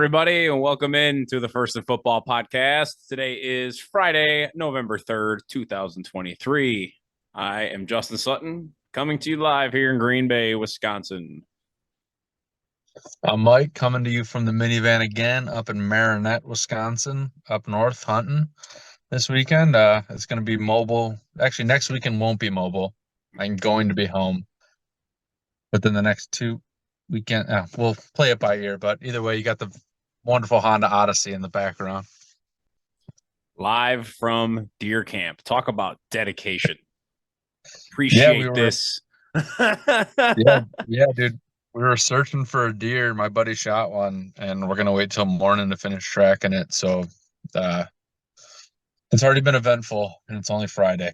everybody, and welcome in to the First and Football podcast. Today is Friday, November 3rd, 2023. I am Justin Sutton, coming to you live here in Green Bay, Wisconsin. I'm Mike, coming to you from the minivan again up in Marinette, Wisconsin, up north hunting this weekend. It's going to be mobile. Actually, next weekend won't be mobile. I'm going to be home. But then the next two weekend, we'll play it by ear. But either way, you got the wonderful Honda Odyssey in the background. Live from deer camp. Talk about dedication. Appreciate this. Yeah, dude. We were searching for a deer. My buddy shot one, and we're gonna wait till morning to finish tracking it. So, it's already been eventful, and it's only Friday.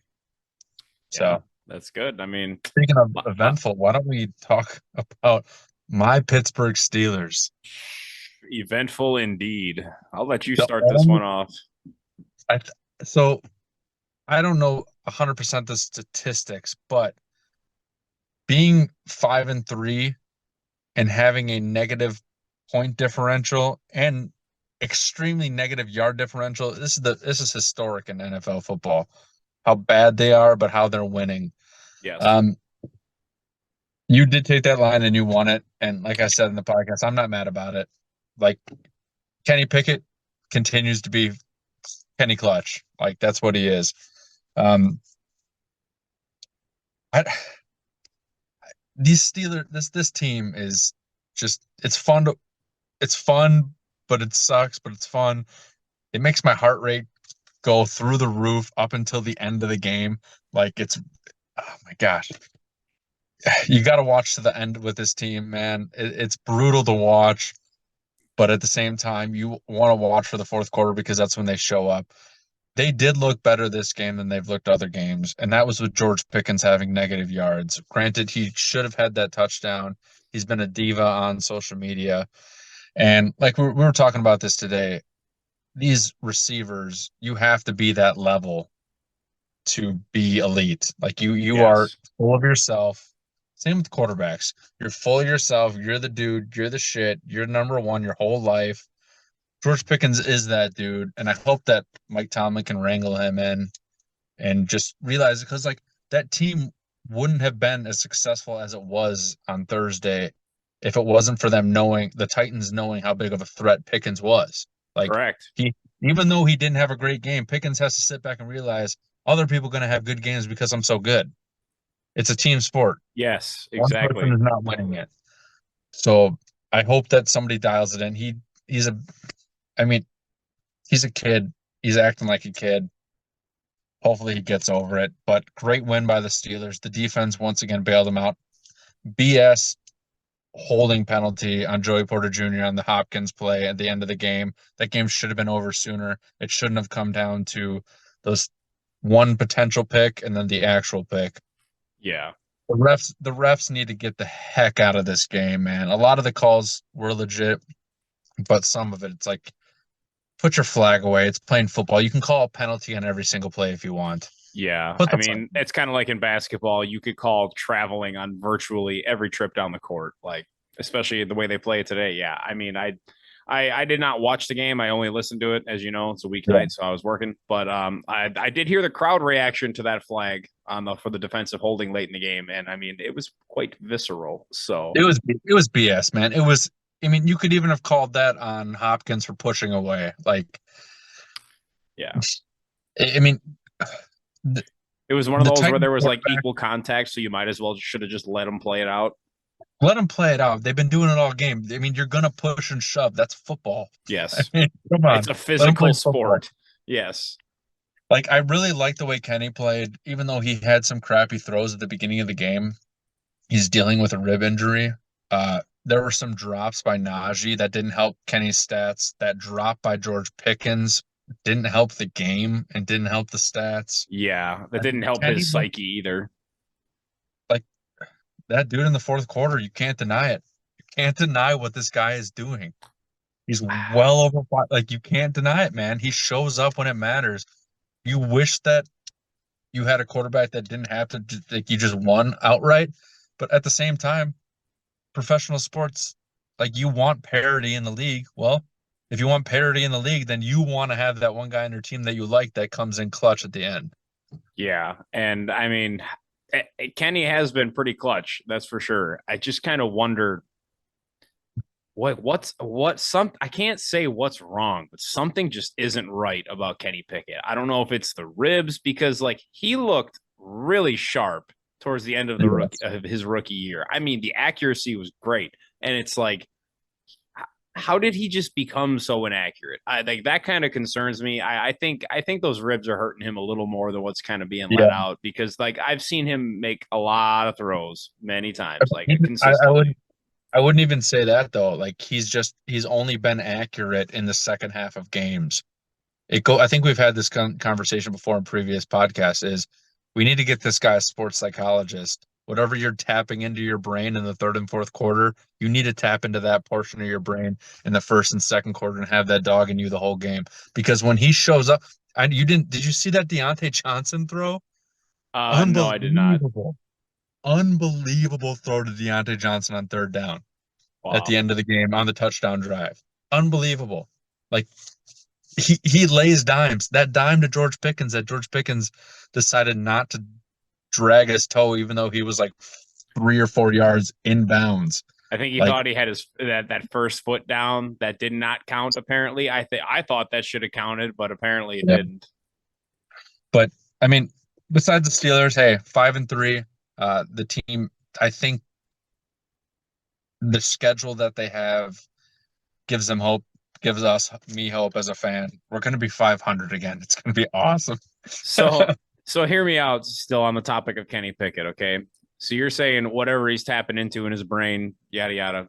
So that's good. I mean, speaking of eventful, why don't we talk about my Pittsburgh Steelers? Eventful indeed. I'll let you start this one off. So I don't know 100% the statistics, but being 5-3 and having a negative point differential and extremely negative yard differential, this is historic in NFL football. How bad they are, but how they're winning. Yes. You did take that line and you won it. And like I said in the podcast, I'm not mad about it. Like, Kenny Pickett continues to be Kenny Clutch. Like, that's what he is. These Steelers, this team is just, it's fun, but it sucks, but it's fun. It makes my heart rate go through the roof up until the end of the game. Like, oh my gosh. You got to watch to the end with this team, man. It's brutal to watch, but at the same time, you want to watch for the fourth quarter because that's when they show up. They did look better this game than they've looked other games, and that was with George Pickens having negative yards. Granted, he should have had that touchdown. He's been a diva on social media. And like we were talking about this today, these receivers, you have to be that level to be elite. Like you are full of yourself. Same with quarterbacks. You're full of yourself. You're the dude. You're the shit. You're number one your whole life. George Pickens is that dude, and I hope that Mike Tomlin can wrangle him in and just realize it, because like that team wouldn't have been as successful as it was on Thursday if it wasn't for them knowing, the Titans knowing how big of a threat Pickens was. Like, correct. Even though he didn't have a great game, Pickens has to sit back and realize other people are going to have good games because I'm so good. It's a team sport. Yes, exactly. One person is not winning it. So I hope that somebody dials it in. He's a kid. He's acting like a kid. Hopefully he gets over it. But great win by the Steelers. The defense once again bailed him out. BS holding penalty on Joey Porter Jr. on the Hopkins play at the end of the game. That game should have been over sooner. It shouldn't have come down to those one potential pick and then the actual pick. Yeah. The refs need to get the heck out of this game, man. A lot of the calls were legit, but some of it's like, put your flag away. It's playing football. You can call a penalty on every single play if you want. Yeah. I mean, it's kind of like in basketball. You could call traveling on virtually every trip down the court, like, especially the way they play it today. Yeah. I mean, I did not watch the game. I only listened to it. As you know, it's a weeknight, so I was working. But I did hear the crowd reaction to that flag for the defensive holding late in the game, and I mean, it was quite visceral. So it was BS, man. It was. I mean, you could even have called that on Hopkins for pushing away. Like, yeah. I mean, it was one of those where there was like equal contact, so you might as well should have just let them play it out. Let them play it out. They've been doing it all game. I mean, you're gonna push and shove. That's football. Yes. I mean, come on. It's a physical sport. Yes. Like, I really like the way Kenny played, even though he had some crappy throws at the beginning of the game. He's dealing with a rib injury. There were some drops by Najee that didn't help Kenny's stats. That drop by George Pickens didn't help the game and didn't help the stats. Yeah, that didn't help his psyche either. Like, that dude in the fourth quarter, you can't deny it. You can't deny what this guy is doing. He's well over five. Like, you can't deny it, man. He shows up when it matters. You wish that you had a quarterback that didn't have to, like, you just won outright. But at the same time, professional sports, like, you want parity in the league. Well, If you want parity in the league, then you want to have that one guy on your team that you like that comes in clutch at the end. Yeah, and I mean, Kenny has been pretty clutch, that's for sure. I just kind of wonder what some I can't say what's wrong, but something just isn't right about Kenny Pickett. I don't know if it's the ribs because like he looked really sharp towards the end of Yes. his rookie year. I mean, the accuracy was great, and it's like how did he just become so inaccurate? I think that kind of concerns me. I think those ribs are hurting him a little more than what's kind of being let Yeah. out because like I've seen him make a lot of throws many times, like I consistently. wouldn't even say that though. Like he's only been accurate in the second half of games. I think we've had this conversation before in previous podcasts is we need to get this guy a sports psychologist. Whatever you're tapping into your brain in the third and fourth quarter, you need to tap into that portion of your brain in the first and second quarter and have that dog in you the whole game. Because when he shows up, did you see that Deontay Johnson throw? No, I did not. Unbelievable. Unbelievable throw to Deontay Johnson on third down at the Wow. end of the game on the touchdown drive. Unbelievable. Like he lays dimes. That dime to George Pickens that George Pickens decided not to drag his toe, even though he was like 3 or 4 yards inbounds. I think he Like, thought he had his that first foot down that did not count. Apparently, I thought that should have counted, but apparently it yeah. didn't. But I mean, besides the Steelers, hey, 5-3. The team, I think the schedule that they have gives them hope, gives me hope as a fan. We're going to be 500 again. It's going to be awesome. So so hear me out. Still on the topic of Kenny Pickett, okay? So you're saying whatever he's tapping into in his brain, yada yada.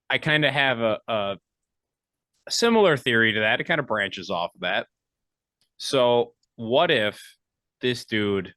I kind of have a similar theory to that. It kind of branches off of that. So what if this dude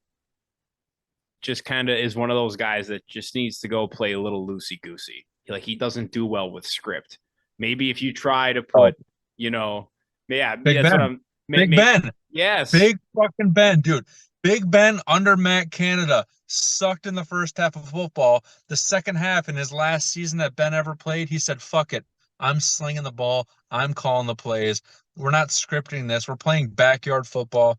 just kind of is one of those guys that just needs to go play a little loosey goosey? Like he doesn't do well with script. Maybe if you try to Oh, put, you know, yeah, Big that's what Ben. I'm. Big Ben. Yes, Big fucking Ben, dude. Big Ben under Matt Canada sucked in the first half of football. The second half in his last season that Ben ever played, he said, "Fuck it. I'm slinging the ball. I'm calling the plays. We're not scripting this. We're playing backyard football.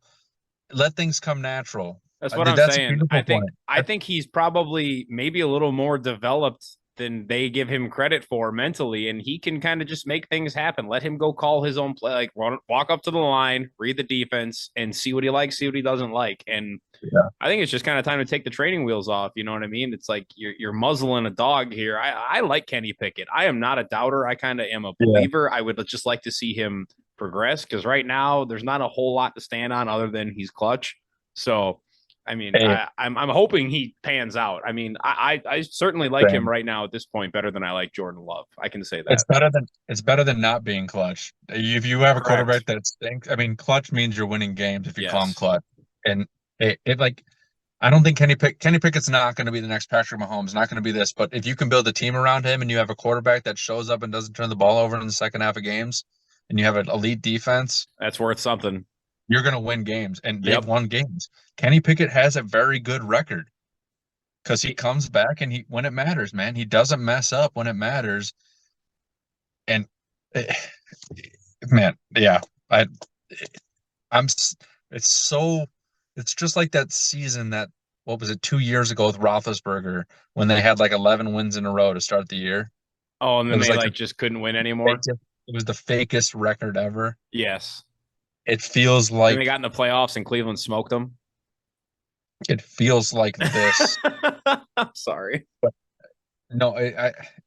Let things come natural." that's what I'm That's a saying. beautiful point. I think he's probably maybe a little more developed than they give him credit for mentally, and he can kind of just make things happen. Let him go call his own play, like walk up to the line, read the defense, and see what he likes, see what he doesn't like. And Yeah. I think it's just kind of time to take the training wheels off. You know what I mean? It's like you're muzzling a dog here. I like Kenny Pickett. I am not a doubter. I kind of am a Yeah. believer. I would just like to see him progress because right now there's not a whole lot to stand on other than he's clutch. So I mean, Hey, I'm hoping he pans out. I mean, I certainly like him same. right now at this point better than I like Jordan Love. I can say It's that. better than not being clutch. If you have a Correct. quarterback that stinks, I mean, clutch means you're winning games if you call him Yes, clutch. And it like I don't think Kenny Pickett's not going to be the next Patrick Mahomes, not going to be this. But if you can build a team around him and you have a quarterback that shows up and doesn't turn the ball over in the second half of games, and you have an elite defense, that's worth something. you're going to win games. And they've Yep. won games. Kenny Pickett has a very good record because he comes back and he when it matters, man, he doesn't mess up when it matters. And eh, man, yeah, I I'm it's so it's just like that season that what was it 2 years ago with Roethlisberger when they had like 11 wins in a row to start the year. Oh, and It then was they like like just couldn't win anymore. fakest, it was the fakest record ever. Yes. It feels Then they like got in the playoffs and Cleveland smoked them. it feels like this. I'm sorry. But no, it,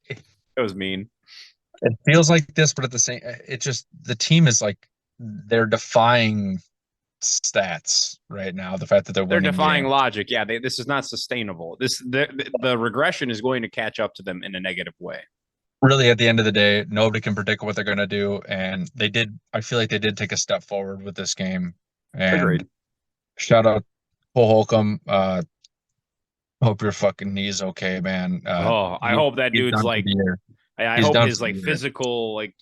It was mean. it feels like this, but at the same, it just the team is like they're defying stats right now. The fact that they're They're winning defying games. logic. Yeah, this is not sustainable. The regression is going to catch up to them in a negative way. Really, at the end of the day, nobody can predict what they're going to do, and they did. I feel like they did take a step forward with this game. And Agreed. shout out Cole Holcomb. Hope your fucking knee's okay, man. Oh, I hope that He's dude's done for like the year. I He's hope done his for the like year. physical like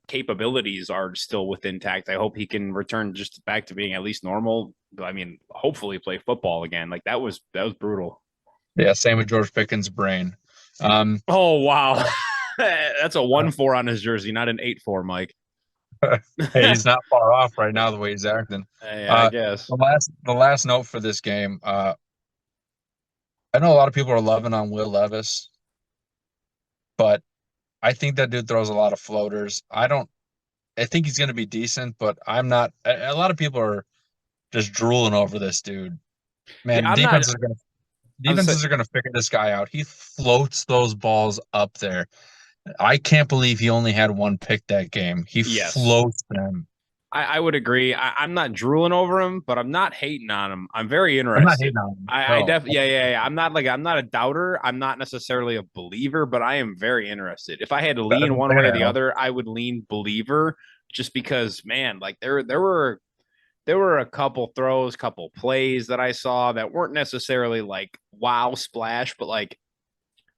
capabilities are still within intact. I hope he can return just back to being at least normal. I mean, hopefully play football again. Like that was brutal. Yeah, same with George Pickens' brain. Oh wow, Uh, that's a 1-4 on his jersey, not an 8-4, Mike. Hey, he's not far off right now the way he's acting. Yeah, I Uh, guess. the last note for this game. I know a lot of people are loving on Will Levis, but I think that dude throws a lot of floaters. I don't. I think he's going to be decent, but I'm not. A lot of people are just drooling over this dude. Yeah, Man, I'm not. I'm sa- defenses are gonna figure this guy out. He floats those balls up there. I can't believe he only had one pick that game. He yes. floats them. I would agree. I'm not drooling over him, but I'm not hating on him. I'm very I'm not interested. hating on him. I No. definitely, yeah. I'm not a doubter. I'm not necessarily a believer, but I am very interested. If I had to lean one way or Better the help. other, I would lean believer, just because, man, like there were a couple throws, couple plays that I saw that weren't necessarily like wow splash, but like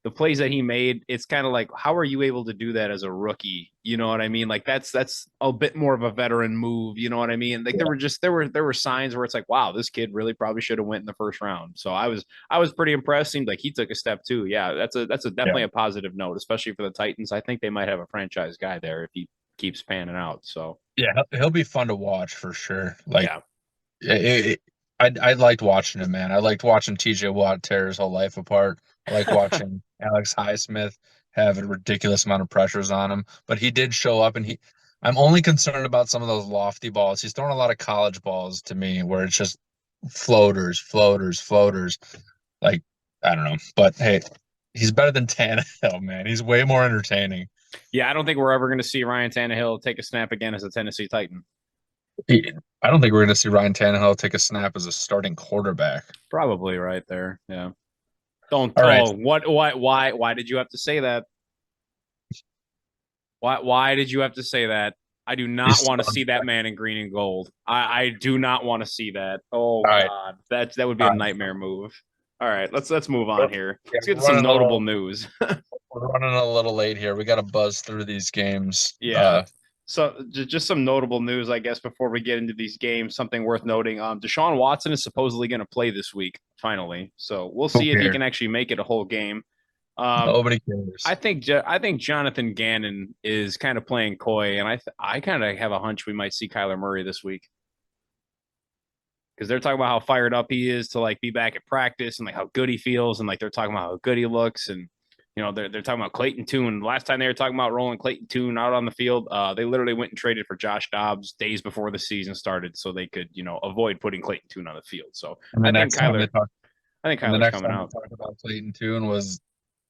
the plays that he made, it's kind of like, how are you able to do that as a rookie? You know what I mean? Like that's a bit more of a veteran move. You know what I mean? Like Yeah. there were signs where it's like, wow, this kid really probably should have went in the first round. So I was pretty impressed. Seemed like he took a step too. Yeah, that's a Yeah. definitely a positive note, especially for the Titans. I think they might have a franchise guy there if he keeps panning out. So Yeah, he'll be fun to watch for sure. Like yeah, I liked watching him, man. I liked watching TJ Watt tear his whole life apart. I like watching Alex Highsmith have a ridiculous amount of pressures on him. But he did show up, and I'm only concerned about some of those lofty balls. He's throwing a lot of college balls to me where it's just floaters, floaters, floaters. Like, I don't know. But hey, he's better than Tannehill, man. He's way more entertaining. yeah. I don't think we're ever going to see Ryan Tannehill take a snap again as a Tennessee Titan. I don't think we're going to see Ryan Tannehill take a snap as a starting quarterback. Probably right there. Yeah. Don't. All right. Oh, why did you have to say that? Why did you have to say that? I do not He's want to see that man in green and gold. I do not want to see that. Oh all right. God, that would be All a right. nightmare move. All right, let's move on here. Yeah, Let's get to some notable news. we're running a little late here. We got to buzz through these games. Yeah. So just some notable news, I guess, before we get into these games. Something worth noting: Deshaun Watson is supposedly going to play this week, finally. So we'll Who see if he cares? can actually make it a whole game. Um, Nobody cares. I think Jonathan Gannon is kind of playing coy, and I kind of have a hunch we might see Kyler Murray this week because they're talking about how fired up he is to like be back at practice and like how good he feels, and like they're talking about how good he looks, and you know they're talking about Clayton Tune. Last time they were talking about rolling Clayton Tune out on the field, they literally went and traded for Josh Dobbs days before the season started so they could avoid putting Clayton Tune on the field. So And the next time they talk, I think and the Kyler's next coming time they out. talked about Clayton Tune was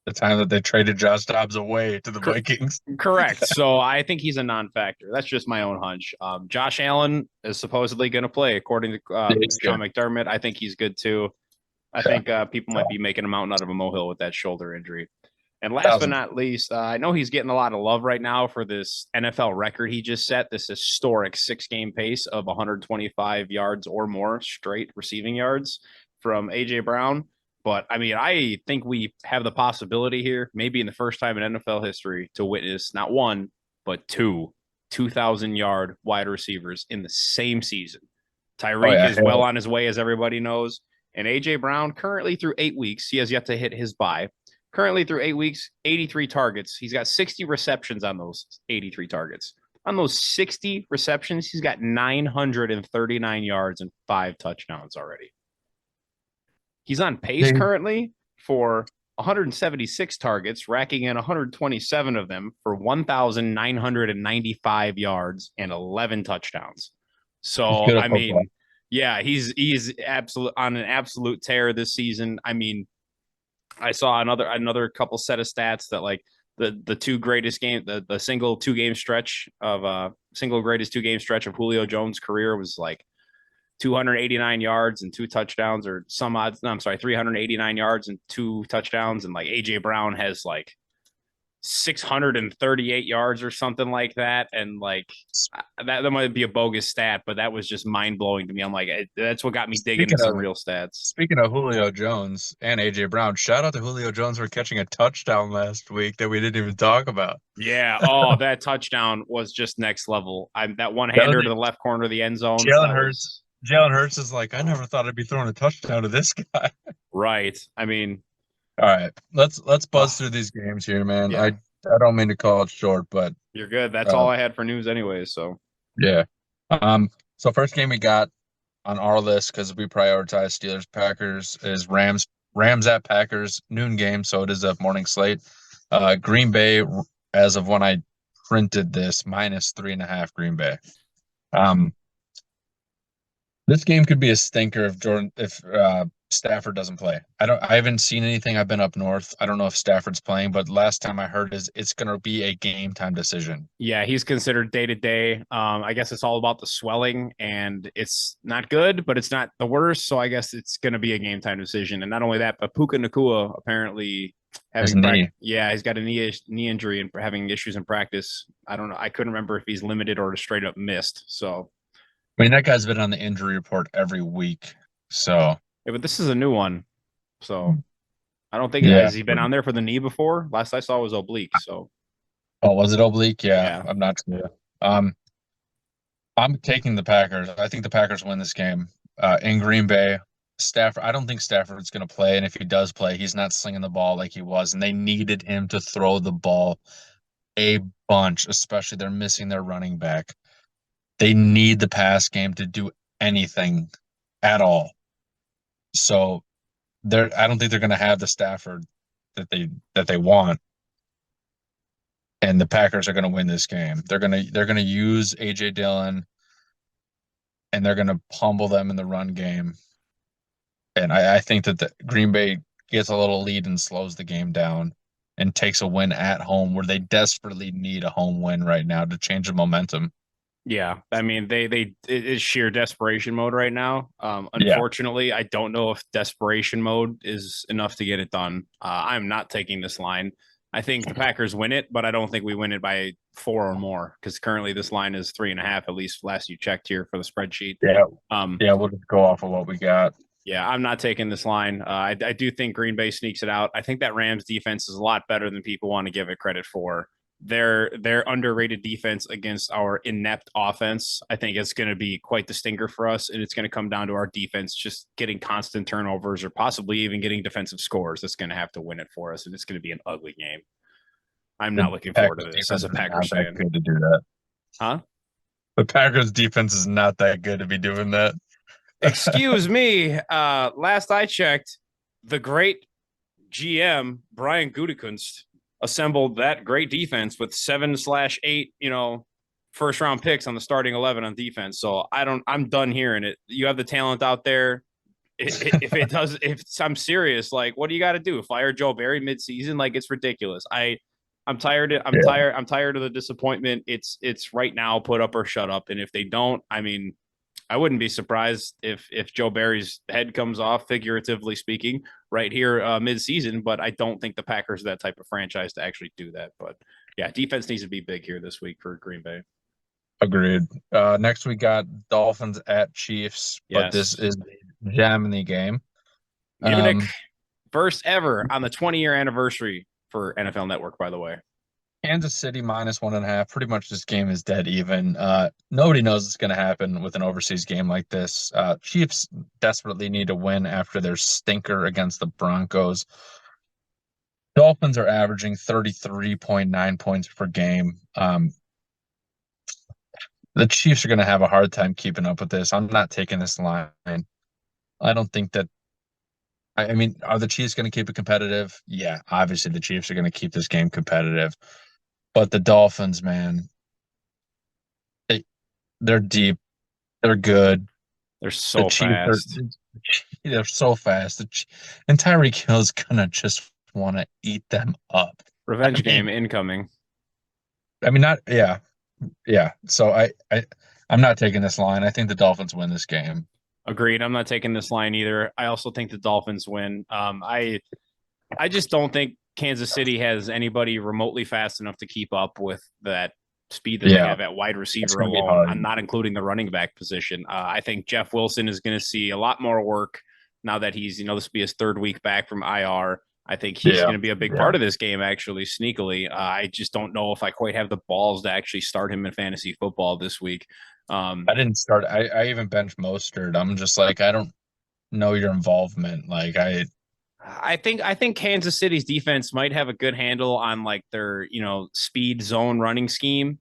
the time that they traded Josh Dobbs away to the Vikings. Correct. So I think he's a non-factor. That's just my own hunch. Josh Allen is supposedly going to play, according to Yeah, he's Sean good. McDermott. I think he's good too. I Yeah, think people might be making a mountain out of a molehill with that shoulder injury. And last but 1,000. not least, I know he's getting a lot of love right now for this NFL record he just set, this historic 6 game pace of 125 yards or more straight receiving yards from A.J. Brown. But I mean, I think we have the possibility here, maybe in the first time in NFL history, to witness not one, but 2,000 yard wide receivers in the same season. Oh Tyreek yeah, is well on his way, as everybody knows. And A.J. Brown, currently through 8 weeks, he has yet to hit his bye. Currently through 8 weeks, 83 targets. He's got 60 receptions on those 83 targets. On those 60 receptions, he's got 939 yards and 5 touchdowns already. He's on pace yeah. currently for 176 targets, racking in 127 of them for 1,995 yards and 11 touchdowns. He's So, good I at football. mean, yeah, he's absolute on an absolute tear this season. I mean, I saw another couple set of stats that like the two greatest game the single 2 game stretch of single greatest 2 game stretch of Julio Jones' career was like 289 yards and 2 touchdowns or some odds. No, I'm sorry, 389 yards and 2 touchdowns. And like AJ Brown has like 638 yards or something like that. And like that might be a bogus stat, but that was just mind blowing to me. I'm like, that's what got me digging Speaking into some of real stats. speaking of Julio Jones and AJ Brown, shout out to Julio Jones for catching a touchdown last week that we didn't even talk about. Yeah. Oh, that touchdown was just next level. I'm that one That was hander to the left corner of the end zone. Jalen That Hurts. was Jalen Hurts is like, I never thought I'd be throwing a touchdown to this guy. right. I mean, All right, let's buzz oh, through these games here, man. I yeah. I don't mean to call it short, but You're good. That's Uh, all I had for news anyway. So yeah. Um, so first game we got on our list because we prioritize Steelers Packers is Rams at Packers noon game, so it is a morning slate. Green Bay, as of when I printed this, -3.5 Green Bay. Um, this game could be a stinker if Stafford doesn't play. I haven't seen anything. I've been up north. I don't know if Stafford's playing, but last time I heard is it's gonna be a game time decision. yeah, he's considered day to day. I guess it's all about the swelling, and it's not good, but it's not the worst. So I guess it's going to be a game time decision. And not only that, but Puka Nakua apparently His having practice. knee. Yeah, he's got a knee injury and having issues in practice. I don't know. I couldn't remember if he's limited or straight up missed. So I mean, that guy's been on the injury report every week. So yeah, but this is a new one. So I don't think yeah. has he been on there for the knee before? Last I saw was oblique. So Oh, was it oblique? Yeah, yeah, I'm not sure. I'm taking the Packers. I think the Packers win this game. In Green Bay, Stafford. I don't think Stafford's going to play, and if he does play, he's not slinging the ball like he was. And they needed him to throw the ball a bunch, especially they're missing their running back. They need the pass game to do anything at all. So I don't think they're going to have the Stafford that they want. And the Packers are going to win this game. They're going to use AJ Dillon and they're going to pummel them in the run game. And I think that the Green Bay gets a little lead and slows the game down and takes a win at home where they desperately need a home win right now to change the momentum. yeah, I mean they it is sheer desperation mode right now. Yeah. Unfortunately, I don't know if desperation mode is enough to get it done. I'm not taking this line. I think the Packers win it, but I don't think we win it by 4 or more because currently this line is 3.5 at least last you checked here for the spreadsheet. Yeah. Um, Yeah. We'll just go off of what we got. yeah, I'm not taking this line. I do think Green Bay sneaks it out. I think that Rams defense is a lot better than people want to give it credit for. Their underrated defense against our inept offense, I think, is going to be quite the stinker for us, and it's going to come down to our defense just getting constant turnovers or possibly even getting defensive scores. That's going to have to win it for us, and it's going to be an ugly game. I'm The not looking forward Packers to this as defense a is not Packers that fan. good to do that. Huh? The Packers defense is not that good to be doing that. Excuse me. Last I checked, the great GM Brian Gutekunst assembled that great defense with 7/8, first round picks on the starting 11 on defense. So I'm done hearing it. You have the talent out there. If it does, if I'm serious, like, what do you got to do? Fire Joe Barry midseason? Like, it's ridiculous. I'm tired. I'm Yeah. tired. I'm tired of the disappointment. It's right now, put up or shut up. And if they don't, I mean, I wouldn't be surprised if Joe Barry's head comes off, figuratively speaking, right here mid-season. But I don't think the Packers are that type of franchise to actually do that. But yeah, defense needs to be big here this week for Green Bay. Agreed. Next we got Dolphins at Chiefs, but this Yes, is the gem in the game. Munich, Um, first ever on the 20-year anniversary for NFL Network, by the way. Kansas City -1.5. Pretty much this game is dead even. Nobody knows what's going to happen with an overseas game like this. Chiefs desperately need to win after their stinker against the Broncos. Dolphins are averaging 33.9 points per game. The Chiefs are going to have a hard time keeping up with this. I'm not taking this line. I don't think that. I mean, are the Chiefs going to keep it competitive? Yeah, obviously the Chiefs are going to keep this game competitive. But the Dolphins, man, they, they're deep. They're good. They're The so Chiefs are fast. they're so fast. And Tyreek Hill's gonna just want to eat them up. I Revenge mean, game incoming. not yeah, yeah. So I'm not taking this line. I think the Dolphins win this game. Agreed. I'm not taking this line either. I also think the Dolphins win. I just don't think Kansas City has anybody remotely fast enough to keep up with that speed that they Yeah, have at wide it's receiver gonna be alone. I'm hard. not including the running back position. I think Jeff Wilson is going to see a lot more work now that he's, this will be his third week back from IR. I think he's Yeah, going to be a big yeah. part of this game, actually, sneakily. I just don't know if I quite have the balls to actually start him in fantasy football this week. I didn't start. I even benched Mostert. I'm just like I don't know your involvement. Like I think Kansas City's defense might have a good handle on like their, speed zone running scheme,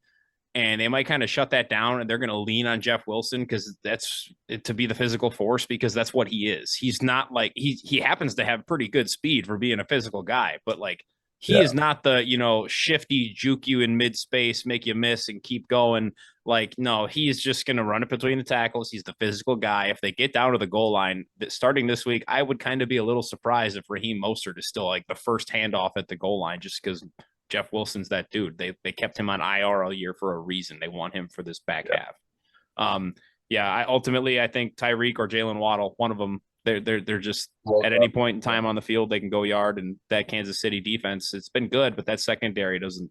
and they might kind of shut that down, and they're going to lean on Jeff Wilson because that's to be the physical force, because that's what he is. He's not like he happens to have pretty good speed for being a physical guy, but like he Yeah. is not the, shifty juke you in mid space, make you miss and keep going. Like, no, he's just going to run it between the tackles. He's the physical guy. If they get down to the goal line starting this week, I would kind of be a little surprised if Raheem Mostert is still like the first handoff at the goal line, just because Jeff Wilson's that dude. They kept him on IR all year for a reason. They want him for this back Yeah. half. Yeah, I think Tyreek or Jalen Waddle, one of them, they're just at any point in time on the field they can go yard. And that Kansas City defense, it's been good, but that secondary doesn't.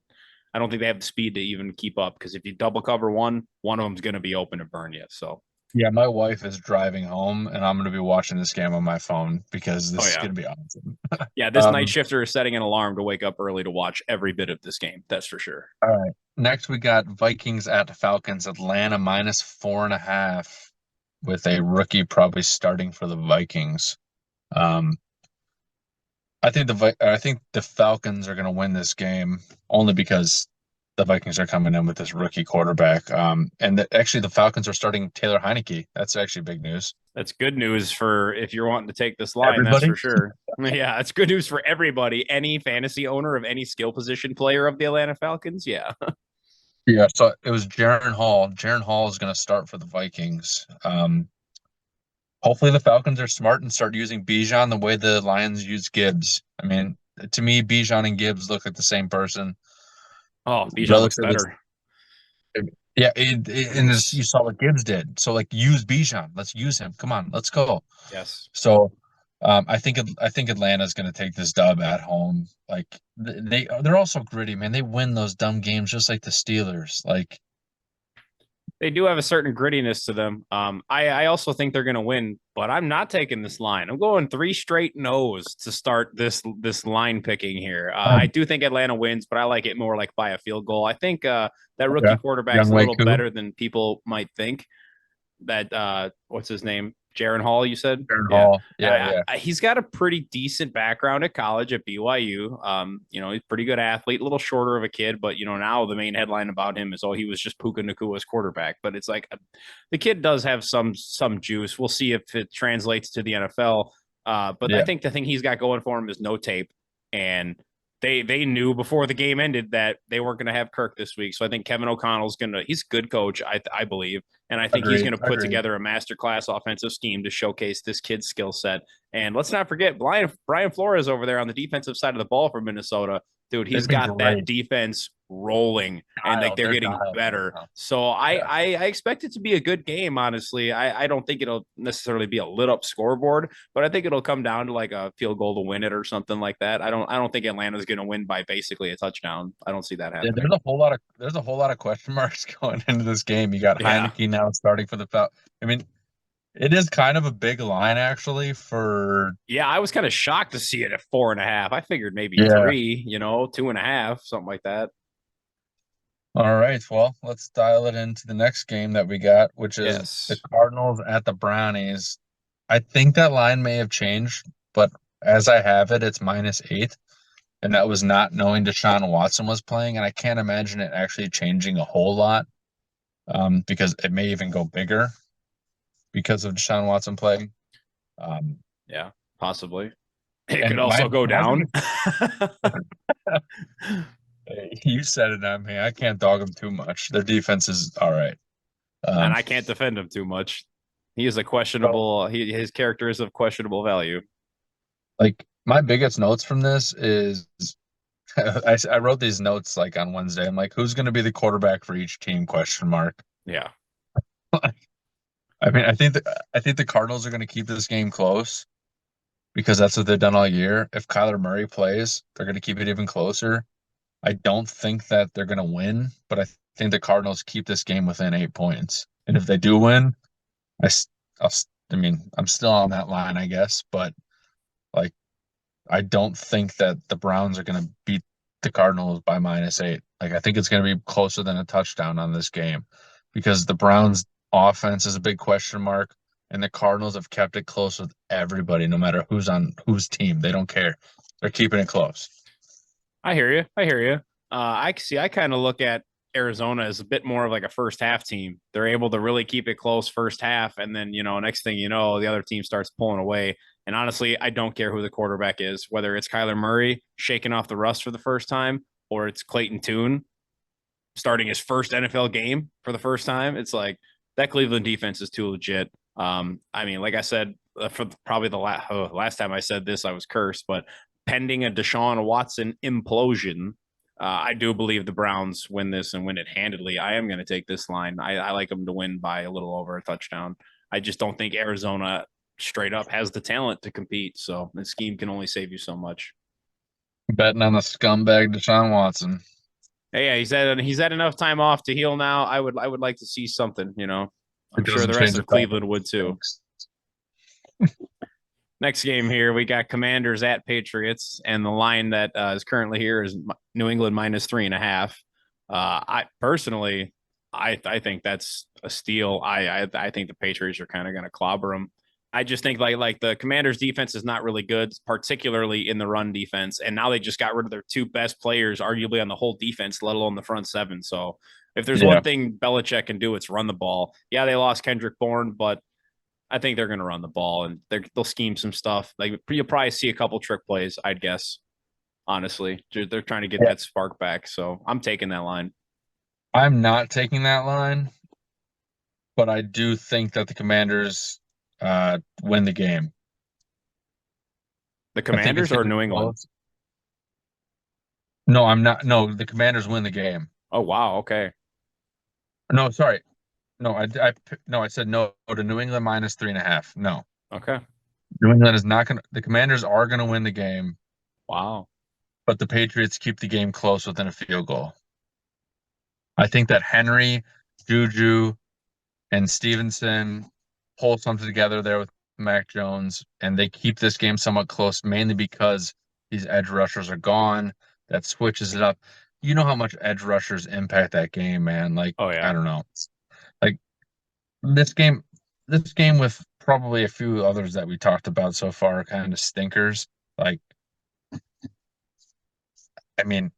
I don't think they have the speed to even keep up, because if you double cover one of them's going to be open to burn you. So, Yeah, my wife is driving home, and I'm going to be watching this game on my phone because oh this is yeah, going to be awesome. yeah. This night Um, shifter is setting an alarm to wake up early to watch every bit of this game. That's for sure. all right. Next, we got Vikings at Falcons. Atlanta minus 4.5, with a rookie probably starting for the Vikings. Um, I think the Falcons are going to win this game only because the Vikings are coming in with this rookie quarterback. Actually, the Falcons are starting Taylor Heineke. That's actually big news. That's good news for if you're wanting to take this line, that's Everybody. for sure. Yeah, it's good news for everybody. Any fantasy owner of any skill position player of the Atlanta Falcons. Yeah. Yeah, so it was Jaron Hall. Jaron Hall is going to start for the Vikings. Hopefully the Falcons are smart and start using Bijan the way the Lions use Gibbs. I mean, to me, Bijan and Gibbs look like the same person. Oh, Bijan looks Relatively, better. yeah. And He's you saw what Gibbs did. So like, use Bijan. Let's use him. Come on, let's go. yes. So, I think Atlanta's going to take this dub at home. Like they're also gritty, man. They win those dumb games just like the Steelers. Like, They do have a certain grittiness to them. I also think they're going to win, but I'm not taking this line. I'm going three straight no's to start this line picking here. I um, do think Atlanta wins, but I like it more like by a field goal. I think that rookie yeah, quarterback's Young a little Waku, better than people might think. That what's his name? Jaron Hall, you said? Jaron Yeah. Hall. Yeah, yeah. He's got a pretty decent background at college at BYU. He's a pretty good athlete, a little shorter of a kid, but now the main headline about him is, oh, he was just Puka Nakua's quarterback. But it's like the kid does have some juice. We'll see if it translates to the NFL. But I Yeah. think the thing he's got going for him is no tape, and they knew before the game ended that they weren't going to have Kirk this week. So I think Kevin O'Connell's he's a good coach, I believe, and I think he's Agreed. going to put Agreed. together a masterclass offensive scheme to showcase this kid's skill set. And let's not forget Brian Flores over there on the defensive side of the ball for Minnesota. Dude, he's They've been got that great. defense rolling, and like Dialed. they're They're getting dialed right better. now. So I, Yeah. I I expect it to be a good game. Honestly, I don't think it'll necessarily be a lit up scoreboard, but I think it'll come down to like a field goal to win it or something like that. I don't think Atlanta's going to win by basically a touchdown. I don't see that Yeah, happening. there's a whole lot of question marks going into this game. You got Yeah. Heineke now starting for the Fal. I mean, it is kind of a big line actually for Yeah, I was kind of shocked to see it at 4.5. I figured maybe yeah. three, 2.5, something like that. All right, well, let's dial it into the next game that we got, which is the Yes. Cardinals at the Brownies. I think that line may have changed, but as I have it, it's -8, and that was not knowing Deshaun Watson was playing, and I can't imagine it actually changing a whole lot, because it may even go bigger because of Deshaun Watson playing. Um, Yeah, possibly. It could and also go my down. biggest, you said it, on me. I can't dog them too much. Their defense is all right. And Um, I can't defend him too much. He is a so questionable. His character is of questionable value. like my biggest notes from this is I wrote these notes like on Wednesday. I'm like, who's going to be the quarterback for each team? Question mark. Yeah, I mean, I think the Cardinals are going to keep this game close because that's what they've done all year. If Kyler Murray plays, they're going to keep it even closer. I don't think that they're going to win, but I think the Cardinals keep this game within 8 points. And if they do win, I, s- I mean, I'm still on that line, I guess, but like, I don't think that the Browns are going to beat the Cardinals by -8. Like, I think it's going to be closer than a touchdown on this game because the Browns' offense is a big question mark. and the Cardinals have kept it close with everybody, no matter who's on whose team. They don't care. They're keeping it close. I hear you. I hear you. I see. I kind of look at Arizona as a bit more of like a first half team. They're able to really keep it close first half, and then next thing you know, the other team starts pulling away. And honestly, I don't care who the quarterback is, whether it's Kyler Murray shaking off the rust for the first time, or it's Clayton Tune starting his first NFL game for the first time. It's like that Cleveland defense is too legit. I mean, like I said, for probably the last time I said this, I was cursed, but pending a Deshaun Watson implosion, I do believe the Browns win this and win it handedly. I am going to take this line. I like them to win by a little over a touchdown. I just don't think Arizona straight up has the talent to compete. So the scheme can only save you so much. Betting on the scumbag Deshaun Watson. Hey, yeah, he's had enough time off to heal now. I would like to see something. I'm It sure doesn't the rest change the of fact Cleveland that would it too. stinks. Next game here, we got Commanders at Patriots, and the line that is currently here is New England -3.5. I personally, I think that's a steal. I think the Patriots are kind of going to clobber them. I just think like the Commanders defense is not really good, particularly in the run defense. And now they just got rid of their two best players, arguably on the whole defense, let alone the front seven. So if there's Yeah, one thing Belichick can do, it's run the ball. Yeah, they lost Kendrick Bourne, but I think they're going to run the ball and they'll scheme some stuff. Like you'll probably see a couple trick plays, I'd guess. Honestly, they're trying to get yeah. that spark back. So I'm taking that line. I'm not taking that line, but I do think that the Commanders win the game. The I think it's Commanders going or to be New England? close. No, I'm not. No, the Commanders win the game. Oh wow, okay, No, sorry. No, no, I said no to New England -3.5. No, okay, New England is not going to. The Commanders are going to win the game, wow. but the Patriots keep the game close within a field goal. I think that Henry, Juju, and Stevenson pull something together there with Mac Jones, and they keep this game somewhat close, mainly because these edge rushers are gone. That switches it up. You know how much edge rushers impact that game, man. Like, Oh I yeah. don't know. Like this game with probably a few others that we talked about so far kind of stinkers. Like, I mean,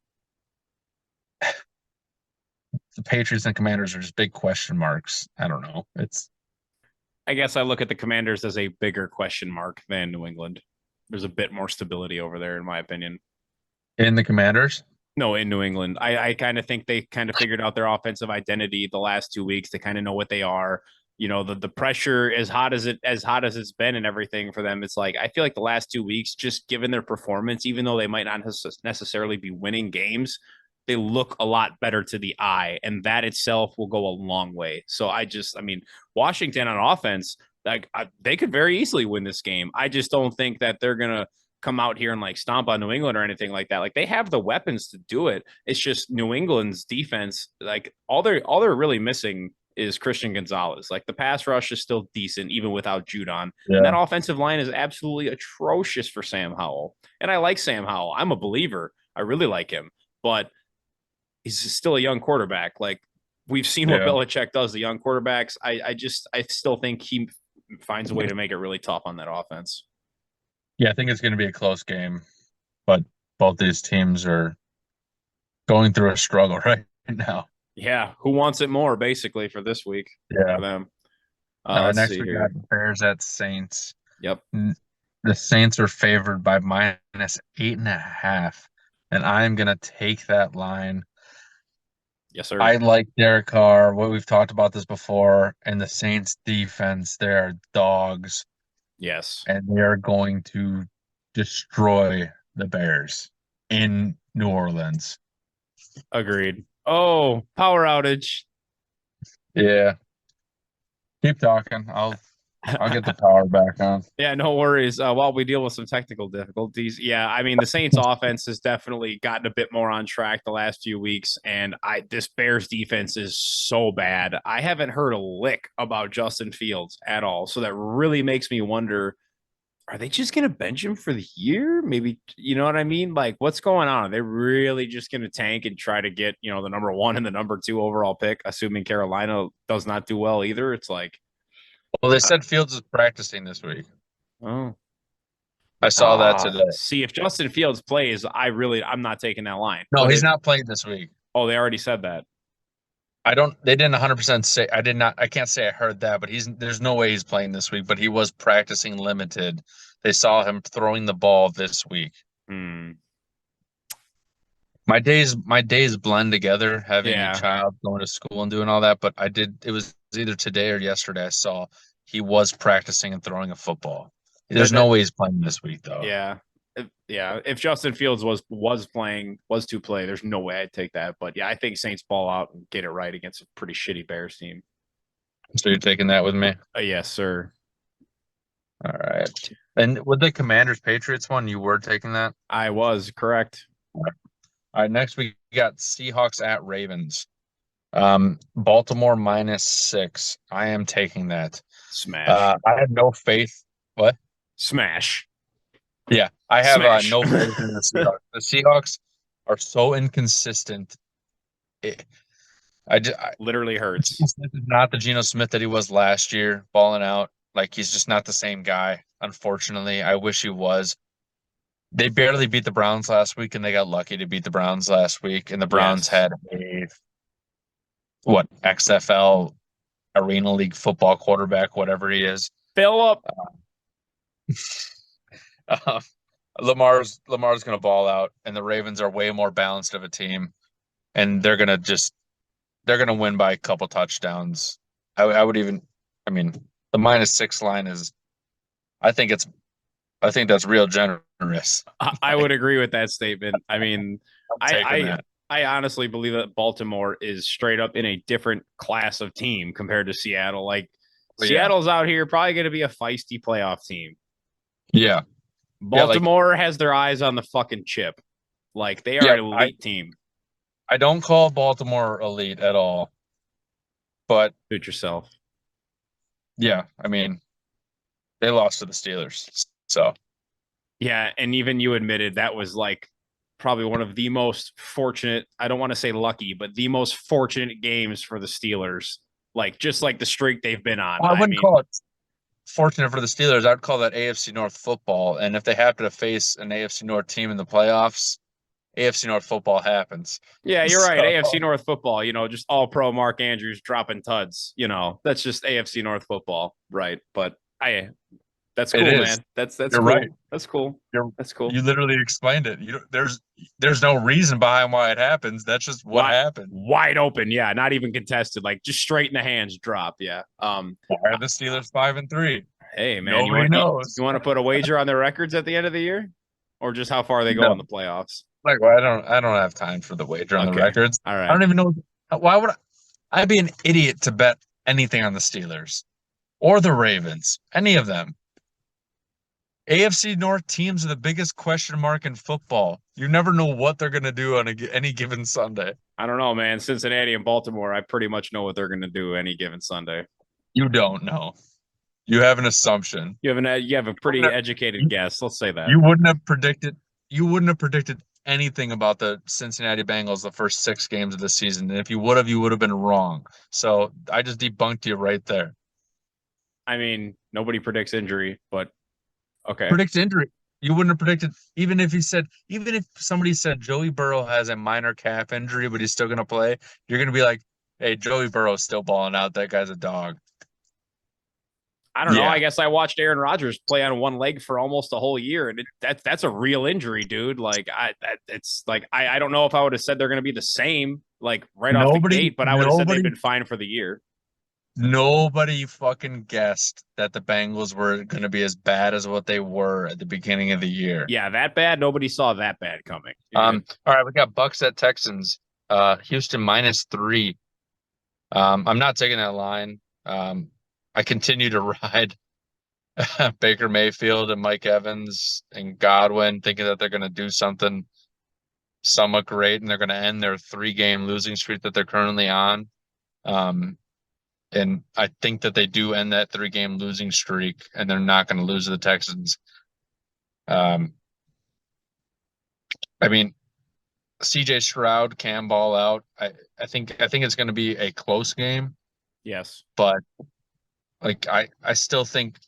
the Patriots and Commanders are just big question marks. I don't know. It's I guess I look at the Commanders as a bigger question mark than New England. There's a bit more stability over there, in my opinion. in the Commanders. No, in New England. I kind of think they kind of figured out their offensive identity the last 2 weeks. They kind of know what they are. The pressure as hot as it's been and everything for them. It's like I feel like the last 2 weeks, just given their performance, even though they might not necessarily be winning games, they look a lot better to the eye, and that itself will go a long way. So I mean, Washington on offense, they could very easily win this game. I just don't think that they're gonna come out here and like stomp on New England or anything like that. Like they have the weapons to do it. It's just New England's defense. Like all they're really missing is Christian Gonzalez. Like the pass rush is still decent even without Judon. And that Yeah. offensive line is absolutely atrocious for Sam Howell. And I like Sam Howell. I'm a believer. I really like him. But he's still a young quarterback. Like we've seen what Yeah. Belichick does to young quarterbacks. I still think he finds a way to make it really tough on that offense. Yeah, I think it's going to be a close game, but both these teams are going through a struggle right now. Yeah, who wants it more basically for this week Yeah. for them? All right, Let's next see we got here. Bears at Saints. Yep. The Saints are favored by -8.5, and I'm going to take that line. Yes, sir. I like Derek Carr. What we've talked about this before, and the Saints defense, they're dogs, Yes. and they are going to destroy the Bears in New Orleans. Agreed. Oh, power outage. Yeah. Keep talking. I'll get the power back on. Yeah, no worries. While we deal with some technical difficulties, yeah, I mean the Saints' offense has definitely gotten a bit more on track the last few weeks, and this Bears defense is so bad. I haven't heard a lick about Justin Fields at all, so that really makes me wonder: are they just going to bench him for the year? Maybe you know what I mean? Like, what's going on? Are they really just going to tank and try to get the number one and the number two overall pick, assuming Carolina does not do well either? It's like Well, they said Fields is practicing this week. Oh. I saw that today. See, if Justin Fields plays, I'm not taking that line. No, But he's if not playing this week. oh, they already said that. They didn't 100% say, I can't say I heard that, but there's no way he's playing this week, but he was practicing limited. They saw him throwing the ball this week. Hmm. My days blend together, having a Yeah, child, going to school and doing all that, but it was either today or yesterday I saw he was practicing and throwing a football. There's that no way he's playing this week though. yeah. Yeah, if Justin Fields was to play, there's no way I'd take that. But yeah, I think Saints ball out and get it right against a pretty shitty Bears team. So you're taking that with me? Yes, sir. All right. And with the Commanders Patriots one, you were taking that? I was correct. All right, next we got Seahawks at Ravens. Baltimore -6. I am taking that. Smash. I have no faith. What? Smash. Yeah, I have Smash. no faith in the Seahawks. The Seahawks are so inconsistent. It, Literally hurts. Geno Smith is not the Geno Smith that he was last year, balling out. Like he's just not the same guy. Unfortunately, I wish he was. They barely beat the Browns last week, and they got lucky to beat the Browns last week. And the Browns Yes. had a XFL Arena League football quarterback, whatever he is. Philip. Uh, Lamar's going to ball out, and the Ravens are way more balanced of a team, and they're going to win by a couple touchdowns. I would even, I mean, the -6 line is, I think it's, I think that's real generous. I would agree with that statement. I mean, I'm taking that. I honestly believe that Baltimore is straight up in a different class of team compared to Seattle. Like But Seattle's out here probably going to be a feisty playoff team. yeah, Baltimore has their eyes on the fucking chip. Like they are yeah. an elite team. I don't call Baltimore elite at all, but Suit yourself. yeah, I mean, they lost to the Steelers, so Yeah, and even you admitted that was like probably one of the most fortunate, I don't want to say lucky, but the most fortunate games for the Steelers. Like just like the streak they've been on. I I wouldn't mean, call it fortunate for the Steelers. I'd call that AFC North football. And if they happen to face an AFC North team in the playoffs, AFC North football happens. yeah, you're right. So AFC North football, just all pro Mark Andrews dropping tuds, that's just AFC North football, right? But that's it cool, is. man. That's You're cool. right. That's cool. That's cool. You literally explained it. There's no reason behind why it happens. That's just what Wide, happened. wide open, yeah, not even contested, like just straight in the hands drop, yeah. Why are the Steelers 5-3? Hey man, Nobody knows. you want to put a wager on their records at the end of the year, or just how far they go No. in the playoffs? Like, well, I don't have time for the wager on the Okay, records. all I right. don't even know why would I'd be an idiot to bet anything on the Steelers or the Ravens, any of them. AFC North teams are the biggest question mark in football. You never know what they're going to do on any given Sunday. I don't know, man. Cincinnati and Baltimore, I pretty much know what they're going to do any given Sunday. You don't know. You have an assumption. You have a pretty educated guess. Let's say that. You wouldn't have predicted. You wouldn't have predicted anything about the Cincinnati Bengals the first 6 games of the season. And if you would have been wrong. So I just debunked you right there. I mean, nobody predicts injury, but okay. Predict injury. You wouldn't have predicted, even if somebody said Joey Burrow has a minor calf injury, but he's still going to play, you're going to be like, hey, Joey Burrow's still balling out. That guy's a dog. I don't know. Yeah. I guess I watched Aaron Rodgers play on one leg for almost a whole year, and that's a real injury, dude. Like I don't know if I would have said they're going to be the same like right off the gate, but I would have said they've been fine for the year. Nobody fucking guessed that the Bengals were going to be as bad as what they were at the beginning of the year. Yeah, that bad. Nobody saw that bad coming. All right, we got Bucks at Texans. Houston -3. I'm not taking that line. I continue to ride Baker Mayfield and Mike Evans and Godwin, thinking that they're going to do something somewhat great, and they're going to end their 3-game losing streak that they're currently on. And I think that they do end that 3-game losing streak, and they're not going to lose to the Texans. I mean, CJ Stroud can ball out. I think it's going to be a close game. Yes, but Like I still think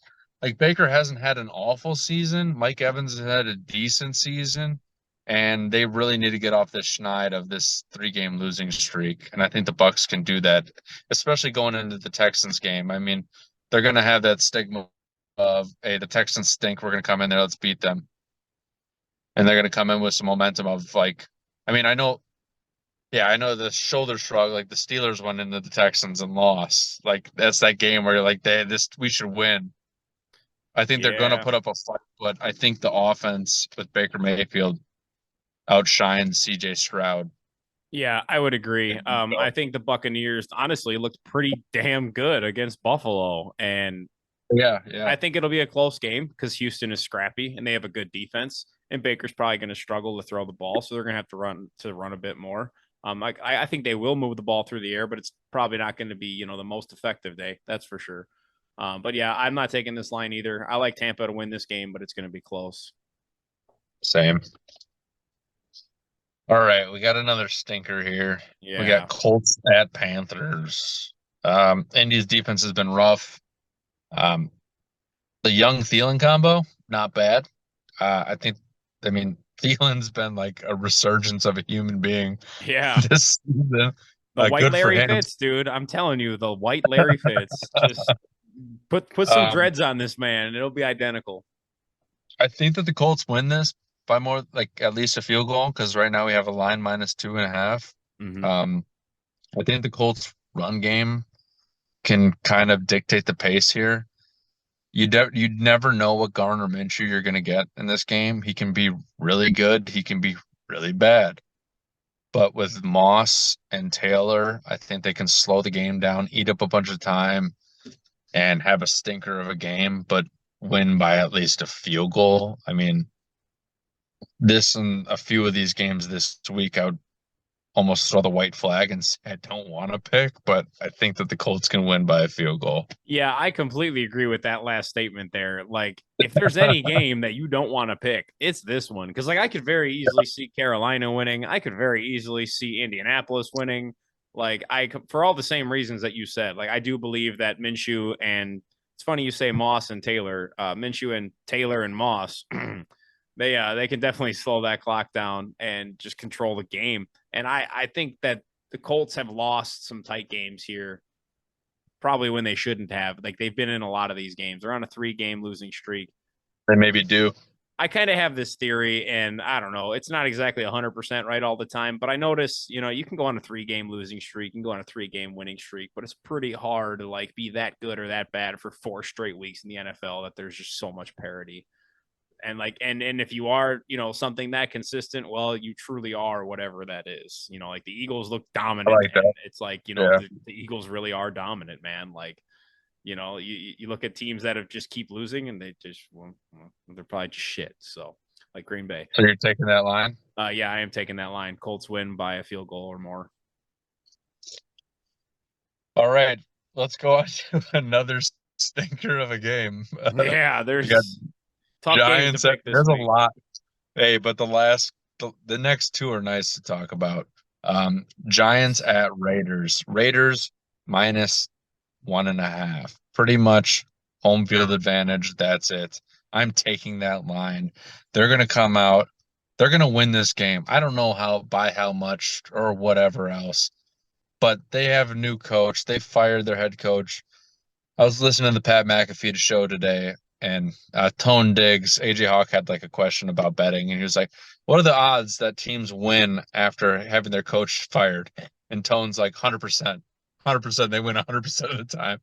like Baker hasn't had an awful season. Mike Evans has had a decent season, and they really need to get off this schneid of this 3-game losing streak. And I think the Bucks can do that, especially going into the Texans game. I mean, they're gonna have that stigma of, hey, the Texans stink. We're gonna come in there, let's beat them. And they're gonna come in with some momentum of like, I mean, I know, yeah, I know the shoulder shrug, like the Steelers went into the Texans and lost. Like that's that game where you're like, they this we should win. I think they're gonna Yeah. put up a fight, but I think the offense with Baker Mayfield outshines CJ Stroud. Yeah, I would agree. I think the Buccaneers honestly looked pretty damn good against Buffalo, and Yeah, yeah. I think it'll be a close game because Houston is scrappy and they have a good defense, and Baker's probably going to struggle to throw the ball, so they're going to have to run a bit more. I think they will move the ball through the air, but it's probably not going to be the most effective day. That's for sure. But yeah, I'm not taking this line either. I like Tampa to win this game, but it's going to be close. Same. All right, we got another stinker here. We got Yeah, Colts at Panthers. Indy's defense has been rough. Um, the Young Thielen combo, not bad. I think, I mean, Thielen's been like a resurgence of a human being yeah. this season. The white Good for Larry him. Fitz, dude. I'm telling you, the white Larry Fitz. Just put some Um, dreads on this man, and it'll be identical. I think that the Colts win this by more, like at least a field goal, because right now we have a line -2.5. Mm-hmm. Um, I think the Colts run game can kind of dictate the pace here. You never know what Garner Minshew you're going to get in this game. He can be really good. He can be really bad. But with Moss and Taylor, I think they can slow the game down, eat up a bunch of time, and have a stinker of a game, but win by at least a field goal. I mean, this and a few of these games this week, I would almost throw the white flag and say I don't want to pick, but I think that the Colts can win by a field goal. Yeah, I completely agree with that last statement there. Like, if there's any game that you don't want to pick, it's this one. Because, like, I could very easily see Carolina winning. I could very easily see Indianapolis winning. Like, for all the same reasons that you said, like, I do believe that Minshew and it's funny you say Moss and Taylor, Minshew and Taylor and Moss, they can definitely slow that clock down and just control the game. And I think that the Colts have lost some tight games here probably when they shouldn't have. Like they've been in a lot of these games. They're on a 3-game losing streak. They maybe do. I kind of have this theory, and I don't know, it's not exactly 100% right all the time, but I notice, you can go on a 3-game losing streak, you can go on a 3-game winning streak, but it's pretty hard to like be that good or that bad for 4 straight weeks in the NFL that there's just so much parity. And like, and if you are, something that consistent, well, you truly are whatever that is. Like the Eagles look I dominant, like and that. it's like, Yeah. the Eagles really are dominant, man. Like, you look at teams that have just keep losing and they just they're probably just shit. So like Green Bay. So you're taking that line? Yeah, I am taking that line. Colts win by a field goal or more. All right. Let's go on to another stinker of a game. Yeah, We got there's tough games to Giants. pick this There's a week. lot. Hey, but the next two are nice to talk about. Giants at Raiders. Raiders -1.5. Pretty much home field advantage. That's it. I'm taking that line. They're gonna come out. They're gonna win this game. I don't know how much or whatever else, but they have a new coach. They fired their head coach. I was listening to the Pat McAfee show today, and Tone Diggs, AJ Hawk had like a question about betting, and he was like, "What are the odds that teams win after having their coach fired?" And Tone's like, 100%, 100%. They win 100% of the time.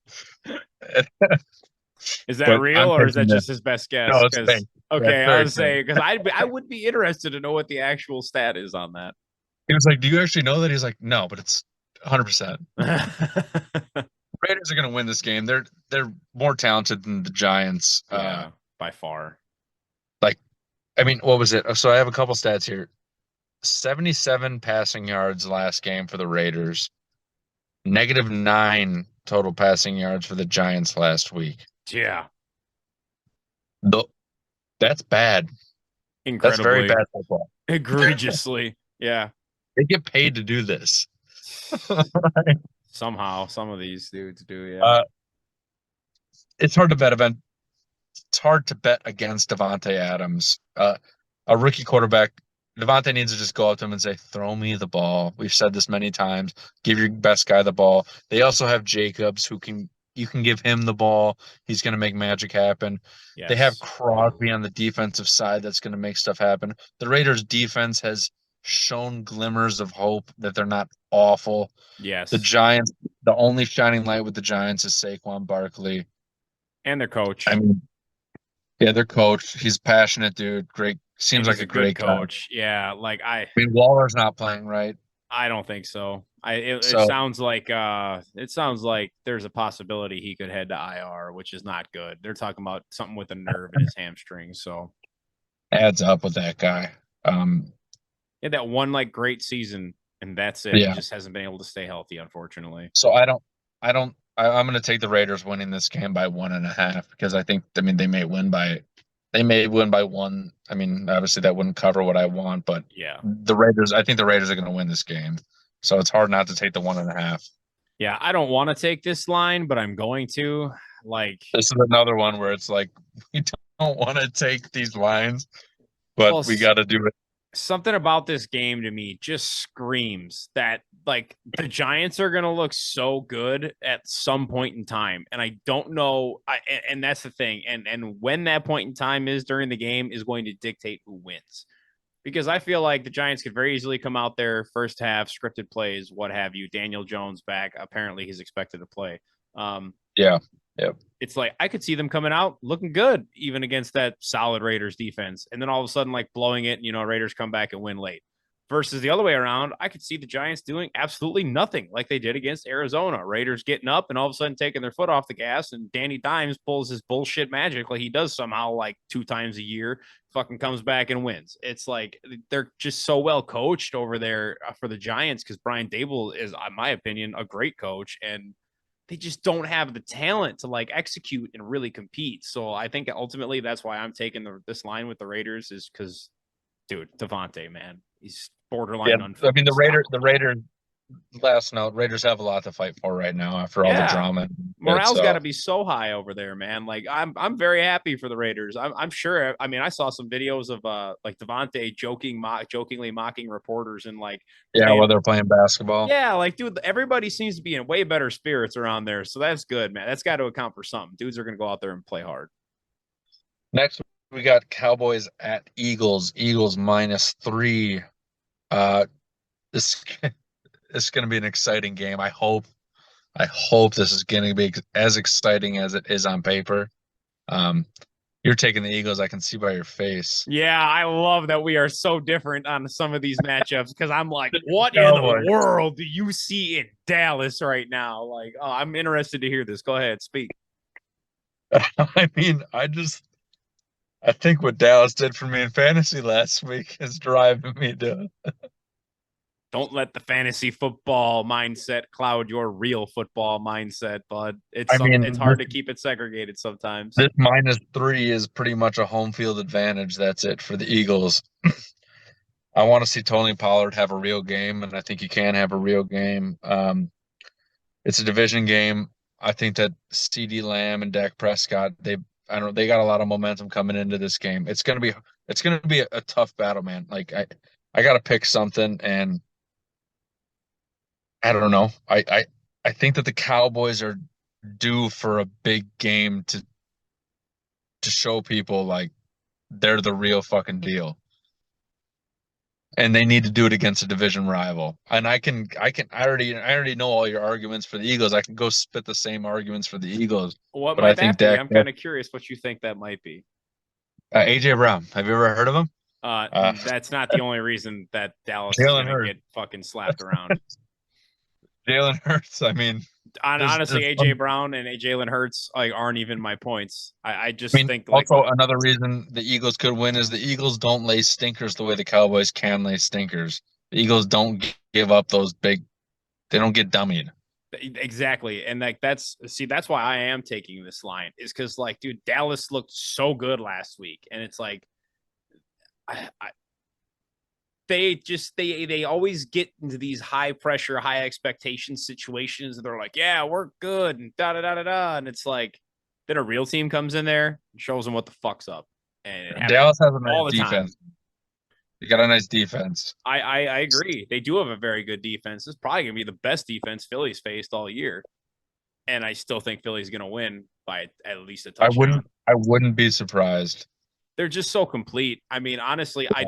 Is that But real I'm or is that taking just this. his best No, guess? it's fake. Because Yeah, it's okay, I very was fake. saying because I would be interested to know what the actual stat is on He was like, "Do you actually know that?" He's like, "No, but it's 100%." that. Raiders are going to win this game. They're more talented than the Giants. Yeah, by far. Like, I mean, what was it? So I have a couple stats here. 77 passing yards last game for the Raiders. -9 total passing yards for the Giants last week. Yeah, Though that's bad. That's very incredibly, bad football. egregiously. Yeah. They get paid to do this. Somehow, some of these dudes do. Yeah. Uh, it's hard to bet event. It's hard to bet against Devontae Adams. A rookie quarterback, Devontae needs to just go up to him and say, "Throw me the ball." We've said this many times. Give your best guy the ball. They also have Jacobs, who can you can give him the ball. He's going to make magic happen. They have Yes. Crosby on the defensive side that's going to make stuff happen. The Raiders' defense has shown glimmers of hope that they're not awful. The Yes. Giants, the only shining light with the Giants is Saquon Barkley. And their I coach. mean, yeah, their coach, he's passionate, dude. Great, And seems like he's a a good great guy. coach. Yeah, like I mean, Waller's not playing right, I don't think so. so It sounds like there's a possibility he could head to IR, which is not good. They're talking about something with a nerve in his hamstring. So adds up with that guy. he had that one like great season, and that's it. He Yeah. just hasn't been able to stay healthy, unfortunately. So I'm going to take the Raiders winning this game by 1.5 because I mean, they may win by one. I mean, obviously that wouldn't cover what I want, but Yeah. I think the Raiders are going to win this game. So it's hard not to take the 1.5. Yeah, I don't want to take this line, but I'm going to. Like, This is another one where it's like, we don't want to take these lines, but well, we got to do it. something about this game to me just screams that like the Giants are going to look so good at some point in time, and I don't know. And that's the thing, and when that point in time is during the game is going to dictate who wins. Because I feel like the Giants could very easily come out there first half scripted plays, what have you. Daniel Jones back. Apparently, he's expected to play. Um, Yeah. Yep. it's like I could see them coming out looking good, even against that solid Raiders defense, and then all of a sudden, like blowing it. Raiders come back and win late. Versus the other way around, I could see the Giants doing absolutely nothing like they did against Arizona. Raiders getting up and all of a sudden taking their foot off the gas, and Danny Dimes pulls his bullshit magic like he does somehow like 2 times a year, fucking comes back and wins. It's like they're just so well coached over there for the Giants because Brian Dable is, in my opinion, a great coach, and they just don't have the talent to like execute and really compete. So I think ultimately that's why I'm taking this line with the Raiders is because, dude, Devontae, man, he's Yeah. borderline I mean, unfucking stoppable. last note, Raiders have a lot to fight for right now after all the Yeah, drama. It's morale's got to be so high over there, man. Like I'm very happy for the Raiders. I'm sure. I mean, I saw some videos of like Devontae jokingly mocking reporters and like yeah, saying, while they're playing basketball. yeah, like dude, everybody seems to be in way better spirits around there. So that's good, man. That's got to account for something. Dudes are gonna go out there and play hard. Next, we got Cowboys at Eagles. Eagles -3. Uh, this this is going to be an exciting game. I hope this is going to be as exciting as it is on paper. Um, you're taking the Eagles. I can see by your face. Yeah, I love that we are so different on some of these matchups because I'm like, what in the Cowboys. world do you see in Dallas right now? Like, oh, I'm interested to hear this. Go ahead, speak. I mean, I think what Dallas did for me in fantasy last week is driving me to. Don't let the fantasy football mindset cloud your real football mindset, bud. I It's mean, hard to keep it segregated sometimes. this -3 is pretty much a home field advantage. That's it for the Eagles. I want to see Tony Pollard have a real game, and I think he can have a real game. It's a division game. I think that CD Lamb and Dak Prescott, they got a lot of momentum coming into this game. It's gonna be a tough battle, man. Like I gotta pick something, and I don't know. I think that the Cowboys are due for a big game to show people like they're the real fucking deal. And they need to do it against a division rival. And I already know all your arguments for the Eagles. I can go spit the same arguments for the Eagles, What but I might think that be? Dak I'm kind of curious what you think that might be. AJ Brown. Have you ever heard of him? Uh, That's not the only reason that Dallas is Jalen gonna Hurts. get fucking slapped around. Jalen Hurts. I mean, Honestly, there's AJ Brown and Jalen Hurts like aren't even my points. I I just mean, think like also another reason the Eagles could win is the Eagles don't lay stinkers the way the Cowboys can lay stinkers. The Eagles don't give up those big. They don't get dummied. exactly, and like that's why I am taking this line is because like dude, Dallas looked so good last week, and it's like I they always get into these high pressure, high expectation situations, and they're like, yeah, we're good, and da da da da da, and it's like Then a real team comes in there and shows them what the fuck's up, and it happens Dallas has a nice all the time. defense. They got a nice defense. I agree. They do have a very good defense. This is probably gonna be the best defense Philly's faced all year, and I still think Philly's gonna win by at least a touchdown. I wouldn't be surprised. They're just so complete. I mean, honestly, I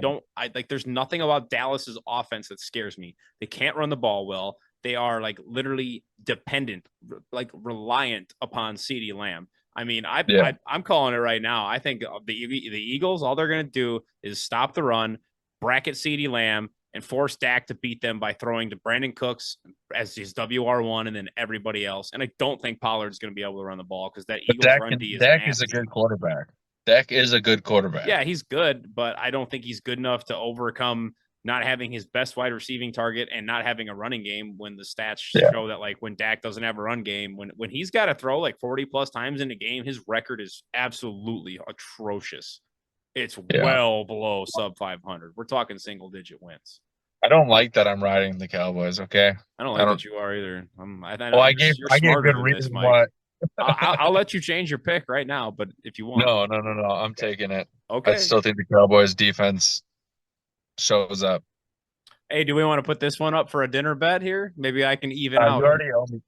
like there's nothing about Dallas's offense that scares me. They can't run the ball well. They are like literally dependent, like reliant upon CeeDee Lamb. I mean, I'm calling it right now. I think the Eagles, all they're going to do is stop the run, bracket CeeDee Lamb, and force Dak to beat them by throwing to Brandon Cooks as his WR1 and then everybody else. And I don't think Pollard's going to be able to run the ball because that Eagles run D is Dak is a nasty. good quarterback. Dak is a good quarterback. Yeah, he's good, but I don't think he's good enough to overcome not having his best wide receiving target and not having a running game when the stats show that like when Dak doesn't have a run game, when he's got to throw like 40 plus times in a game, his record is absolutely atrocious. It's well below sub 500. We're talking single digit wins. I don't like that I'm riding the Cowboys, okay? I don't like that you are either. I gave good reason why. I'll let you change your pick right now, but if you want. No. I'm taking it. Okay. I still think the Cowboys defense shows up. Hey, do we want to put this one up for a dinner bet here? Maybe I can even out. You already owe me.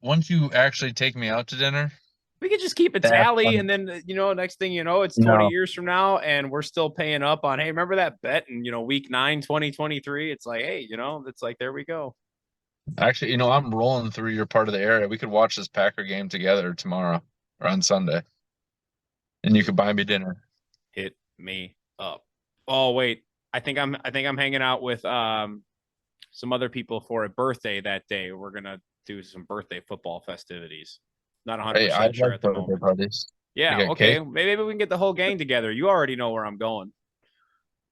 Once you actually take me out to dinner, we could just keep a tally, and then next thing you know, it's 20 years from now, and we're still paying up on. Hey, remember that bet in week 9, 2023? It's like, hey, it's like there we go. Actually, I'm rolling through your part of the area. We could watch this Packer game together tomorrow or on Sunday, and you could buy me dinner. Hit me up. Oh wait, I think I'm hanging out with some other people for a birthday that day. We're gonna do some birthday football festivities. Not 100% sure at the moment. Parties. Yeah, okay. Maybe we can get the whole gang together. You already know where I'm going.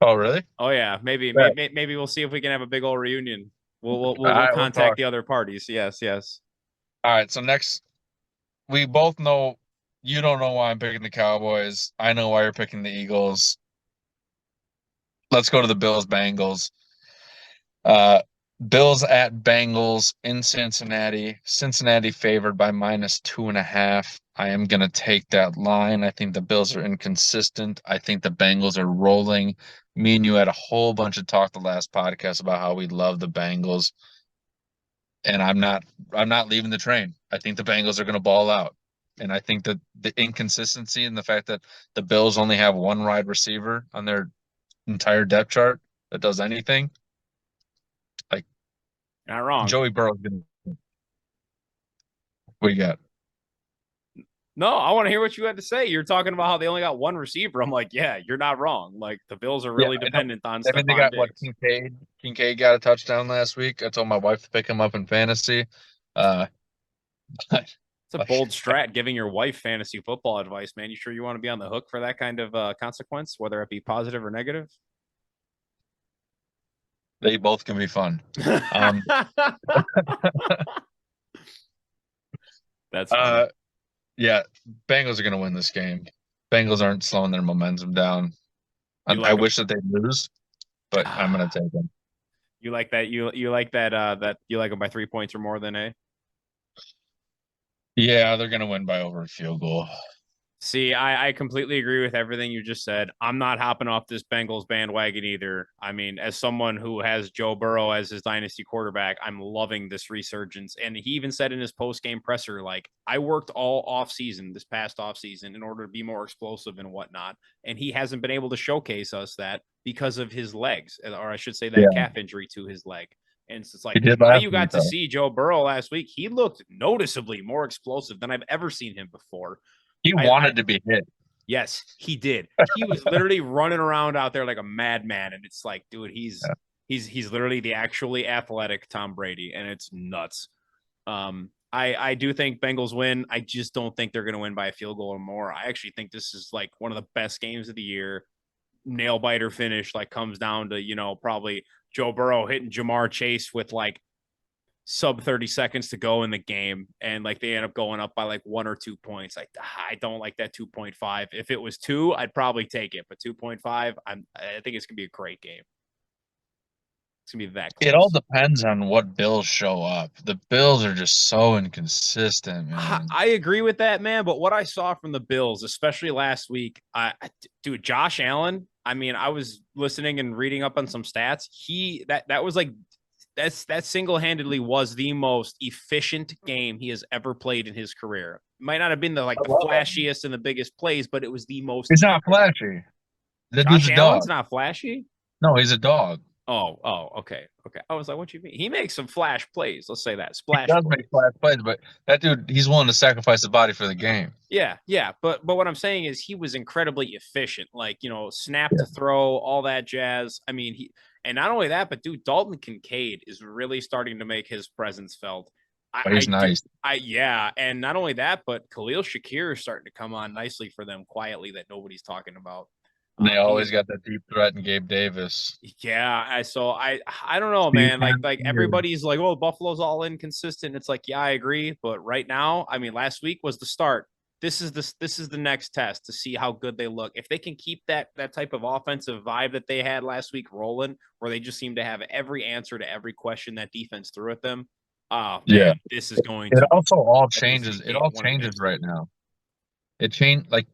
Oh, really? Oh yeah, maybe we'll see if we can have a big old reunion. We'll contact the other parties. Yes. All right. So next, we both know you don't know why I'm picking the Cowboys. I know why you're picking the Eagles. Let's go to the Bills-Bengals. Bills at Bengals in Cincinnati. Cincinnati favored by -2.5. I am going to take that line. I think the Bills are inconsistent. I think the Bengals are rolling. Me and you had a whole bunch of talk the last podcast about how we love the Bengals. And I'm not leaving the train. I think the Bengals are going to ball out. And I think that the inconsistency and the fact that the Bills only have one wide receiver on their entire depth chart that does anything. Like, not wrong. Joey Burrow's gonna. What you got? No, I want to hear what you had to say. You're talking about how they only got one receiver. I'm like, yeah, you're not wrong. Like the Bills are really dependent on stuff. I mean, they got what Kincaid. Kincaid got a touchdown last week. I told my wife to pick him up in fantasy. It's a bold strat giving your wife fantasy football advice, man. You sure you want to be on the hook for that kind of consequence, whether it be positive or negative? They both can be fun. That's funny. Yeah, Bengals are going to win this game. Bengals aren't slowing their momentum down. I wish that they'd lose, but I'm going to take them. You like that? You like that? That you like them by 3 points or more than a? Yeah, they're going to win by over a field goal. See, I completely agree with everything you just said. I'm not hopping off this Bengals bandwagon either. I mean, as someone who has Joe Burrow as his dynasty quarterback, I'm loving this resurgence. And he even said in his post-game presser, like, I worked all offseason, this past offseason, in order to be more explosive and whatnot. And he hasn't been able to showcase us that because of his legs, or I should say that calf injury to his leg. And it's like, now you got to see Joe Burrow last week. He looked noticeably more explosive than I've ever seen him before. He wanted to be hit. Yes, he did. He was literally running around out there like a madman, and it's like, dude, he's literally the actually athletic Tom Brady, and it's nuts. I do think Bengals win. I just don't think they're going to win by a field goal or more. I actually think this is like one of the best games of the year. Nail biter finish, like comes down to probably Joe Burrow hitting Jamar Chase with like sub 30 seconds to go in the game, and like they end up going up by like 1 or 2 points. Like I don't like that 2.5. If it was 2, I'd probably take it, but 2.5, I think it's gonna be a great game. It's gonna be that It all close. depends on what Bills show up. The Bills are just so inconsistent, man. I agree with that, man. But what I saw from the Bills, especially last week, dude, Josh Allen. I mean, I was listening and reading up on some stats. That was like that single handedly was the most efficient game he has ever played in his career. Might not have been the I like the love it. flashiest and the biggest plays, but it was the most He's not efficient. flashy. That dude's Josh a Allen's dog. not flashy. No, he's a dog. Okay. I was like, what you mean? He makes some flash plays. Let's say that He splash does plays. make flash plays, but that dude, he's willing to sacrifice the body for the game. Yeah. But what I'm saying is he was incredibly efficient. Like, snap Yeah. to throw, all that jazz. I mean, and not only that, but dude, Dalton Kincaid is really starting to make his presence felt. But he's nice. Yeah, and not only that, but Khalil Shakir is starting to come on nicely for them quietly that nobody's talking about. And they He always is got that deep threat in Gabe Davis. Yeah, I don't know, Steve man. Like Hamilton. everybody's like, oh, Buffalo's all inconsistent. It's like, yeah, I agree, but right now, I mean, last week was the start. This is the next test to see how good they look. If they can keep that type of offensive vibe that they had last week rolling, where they just seem to have every answer to every question that defense threw at them. Oh Yeah. man, this is going It to be also all I think it's gonna changes. It be all one of the changes games to right beat. now. It changed like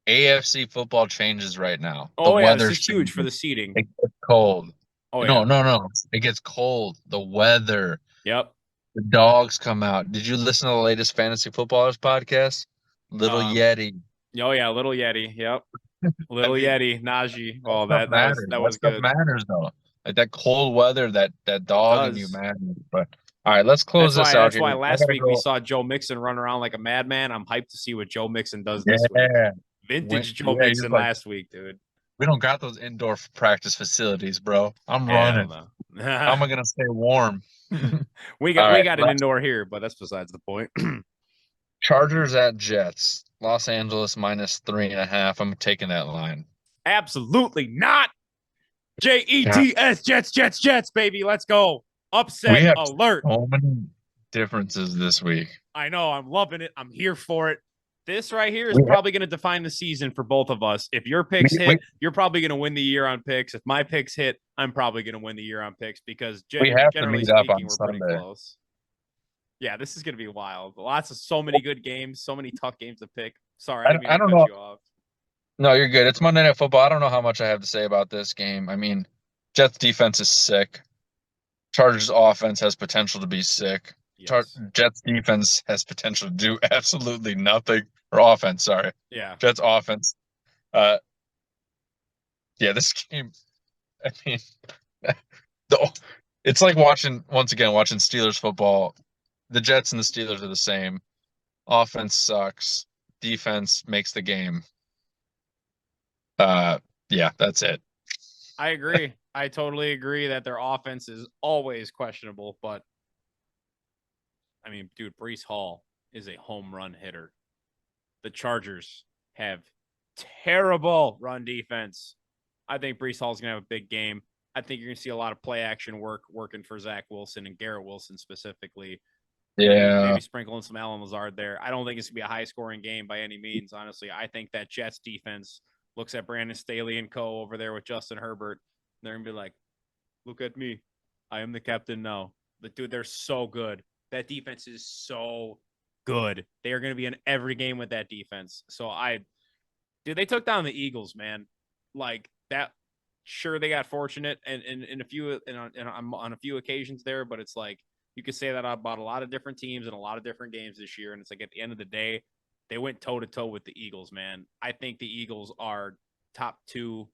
AFC football changes right now. The Oh yeah, this weather's is huge for changing. the seating. It gets cold. Oh No, yeah, no, no. It gets cold. The weather. yep. The dogs come out. Did you listen to the latest Fantasy Footballers podcast? Little Um, Yeti. oh yeah, little Yeti. Yep. I Little mean, Yeti, Najee. that Oh, stuff that was matters. that That was stuff good. matters though. Like that cold weather, that It dog in you does. matters. But all right, let's close That's this why. out That's here. why I last gotta week we go. saw Joe Mixon run around like a madman. I'm hyped to see what Joe Mixon does this week. Yeah. Vintage Joe Yeah, you're Mixon like, last week, dude. we don't got those indoor practice facilities, bro. I'm Hell running. How no. am I gonna stay warm? we All got we right, got an last indoor here, but that's besides the point. Chargers at Jets. Los Angeles -3.5. I'm taking that line. Absolutely not. God, Jets, baby. Let's go. we Upset have alert. so many differences this week. I know. I'm loving it. I'm here for it. This right here is We have, probably going to define the season for both of us. If your we, picks we, hit, you're probably going to win the year on picks. If my picks hit, I'm probably going to win the year on picks because we have to generally meet up speaking, on we're pretty Sunday. close. Yeah, this is going to be wild. So many good games, so many tough games to pick. Sorry, I didn't mean I to don't cut know. you off. No, you're good. It's Monday Night Football. I don't know how much I have to say about this game. I mean, Jets defense is sick. Chargers offense has potential to be sick. Yes. Jets defense has potential to do absolutely nothing. Or offense, sorry. Yeah. Jets offense. Uh, yeah, this game. I mean, the, it's like watching Steelers football. The Jets and the Steelers are the same. Offense sucks. Defense makes the game. Uh, yeah, that's it. I agree. I totally agree that their offense is always questionable, but I mean, dude, Brees Hall is a home run hitter. The Chargers have terrible run defense. I think Brees Hall's going to have a big game. I think you're going to see a lot of play action working for Zach Wilson and Garrett Wilson specifically. Maybe Yeah, maybe sprinkling some Alan Lazard there. I don't think it's going to be a high scoring game by any means. Honestly, I think that Jets defense looks at Brandon Staley and co over there with Justin Herbert. They're going to be like, "Look at me, I am the captain now." But dude, they're so good. That defense is so good. They are going to be in every game with that defense. Dude, they took down the Eagles, man. Like that. Sure, they got fortunate and in a few on a few occasions there, but it's like you could say that about a lot of different teams and a lot of different games this year. And it's like at the end of the day, they went toe to toe with the Eagles, man. I think the Eagles are top two,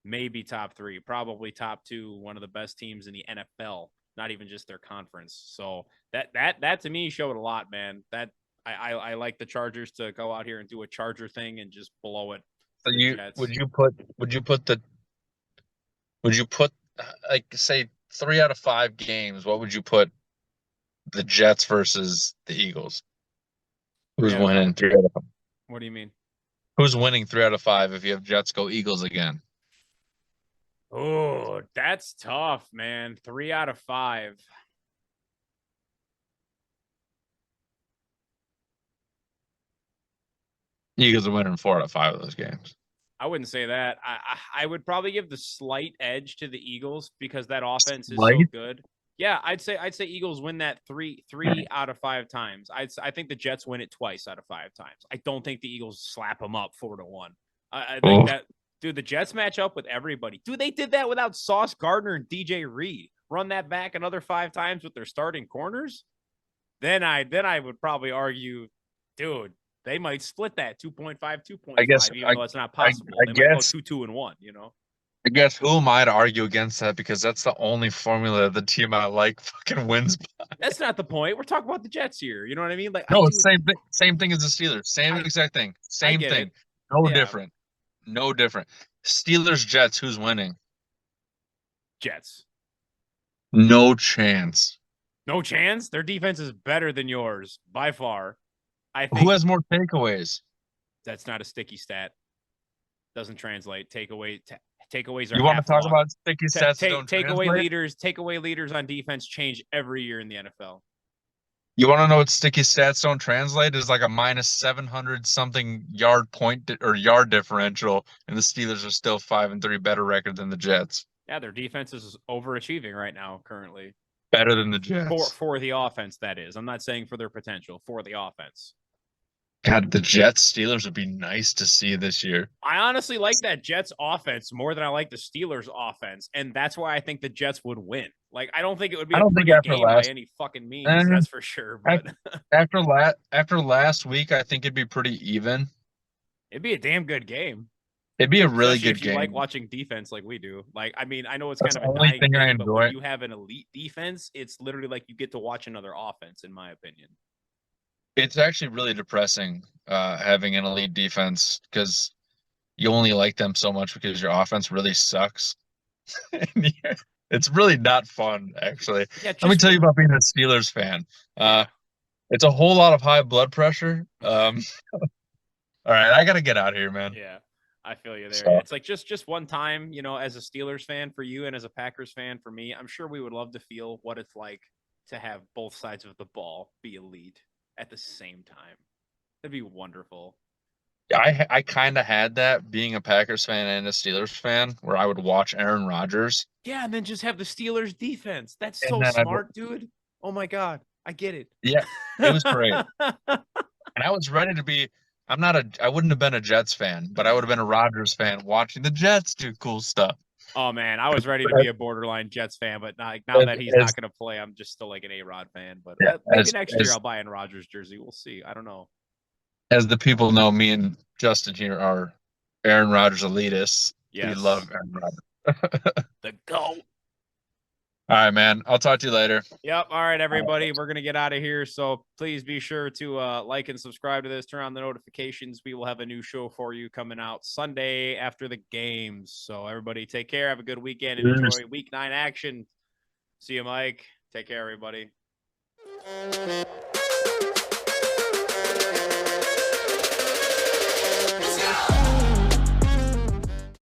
maybe top three, probably top two, one of the best teams in the NFL, not even just their conference. So that to me showed a lot, man. I like the Chargers to go out here and do a Charger thing and just blow it so for the you Jets. would you put like say 3 out of 5 games? What would you put the Jets versus the Eagles? Three Who's out of five. winning 3 out of 5? What do you mean? Who's winning 3 out of 5 if you have Jets go Eagles again? Oh, that's tough, man. 3 out of 5. Eagles are winning 4 out of 5 of those games. I wouldn't say that. I would probably give the slight edge to the Eagles because that offense is so Right? good. Yeah, I'd say Eagles win that three out of 5 times. I think the Jets win it twice out of 5 times. I don't think the Eagles slap them up 4-1. I think Oh, that dude, the Jets match up with everybody. Dude, they did that without Sauce Gardner and DJ Reed. Run that back another 5 times with their starting corners. Then I would probably argue, dude, they might split that 2.5, I guess 2.5, even though it's not I, possible. I They might go guess 2-2-1, you know? I guess who am I to argue against that? Because that's the only formula the team I like fucking wins. That's not the point. We're talking about the Jets here. You know what I mean? Like, No, it's same thing. Same thing as the Steelers. Same I exact thing. I Same get it. thing. No Yeah, different. No different. Steelers Jets. Who's winning? Jets. No chance. No chance. Their defense is better than yours by far. I Who think has more takeaways? that's not a sticky stat. Doesn't translate. Takeaways are You want to half talk loss. about sticky stats that don't translate? Takeaway leaders on defense change every year in the NFL. You want to know what sticky stats don't translate? Is like a minus 700 something yard or yard differential, and the Steelers are still 5-3, better record than the Jets. Yeah, their defense is overachieving right now currently. Better than the For Jets. for the offense, that is. I'm not saying for their potential, for the offense. God, the Jets Steelers would be nice to see this year. I honestly like that Jets offense more than I like the Steelers offense, and that's why I think the Jets would win. Like, I don't think it would be I a don't think pretty after game by last any fucking eh, means, that's for sure. But after last week, I think it'd be pretty even. it'd be a damn good game, It'd be a really especially good if you like game. watching defense like we do. Like, I mean, I know it's That's kind the of a only dying thing I thing, but when enjoy. you have an elite defense, it's literally like you get to watch another offense, in my opinion. It's actually really depressing having an elite defense because you only like them so much because your offense really sucks. It's really not fun, actually. Yeah, Let me just tell you about being a Steelers fan. yeah. It's a whole lot of high blood pressure. All right, I gotta get out of here, man. Yeah, I feel you there. So, It's like just one time, as a Steelers fan for you and as a Packers fan for me, I'm sure we would love to feel what it's like to have both sides of the ball be elite at the same time. That'd be wonderful. I kind of had that being a Packers fan and a Steelers fan, where I would watch Aaron Rodgers, Yeah, and then just have the Steelers defense. That's and so then smart, dude. Oh my god, I get it. yeah, it was great. And I was ready to be. I wouldn't have been a Jets fan, but I would have been a Rodgers fan watching the Jets do cool stuff. Oh man, I was ready to be a borderline Jets fan, but now As, that he's not as going to play, I'm just still like an A-Rod fan. But yeah, maybe next year I'll buy an Rodgers jersey. We'll see. I don't know. as the people know, me and Justin here are Aaron Rodgers elitists. We love Yes, Aaron Rodgers. the GOAT. All right, man. I'll talk to you later. Yep. All right, everybody. We're going to get out of here. So please be sure to like and subscribe to this. Turn on the notifications. We will have a new show for you coming out Sunday after the games. So everybody take care. Have a good weekend and enjoy week 9 action. See you, Mike. Take care, everybody.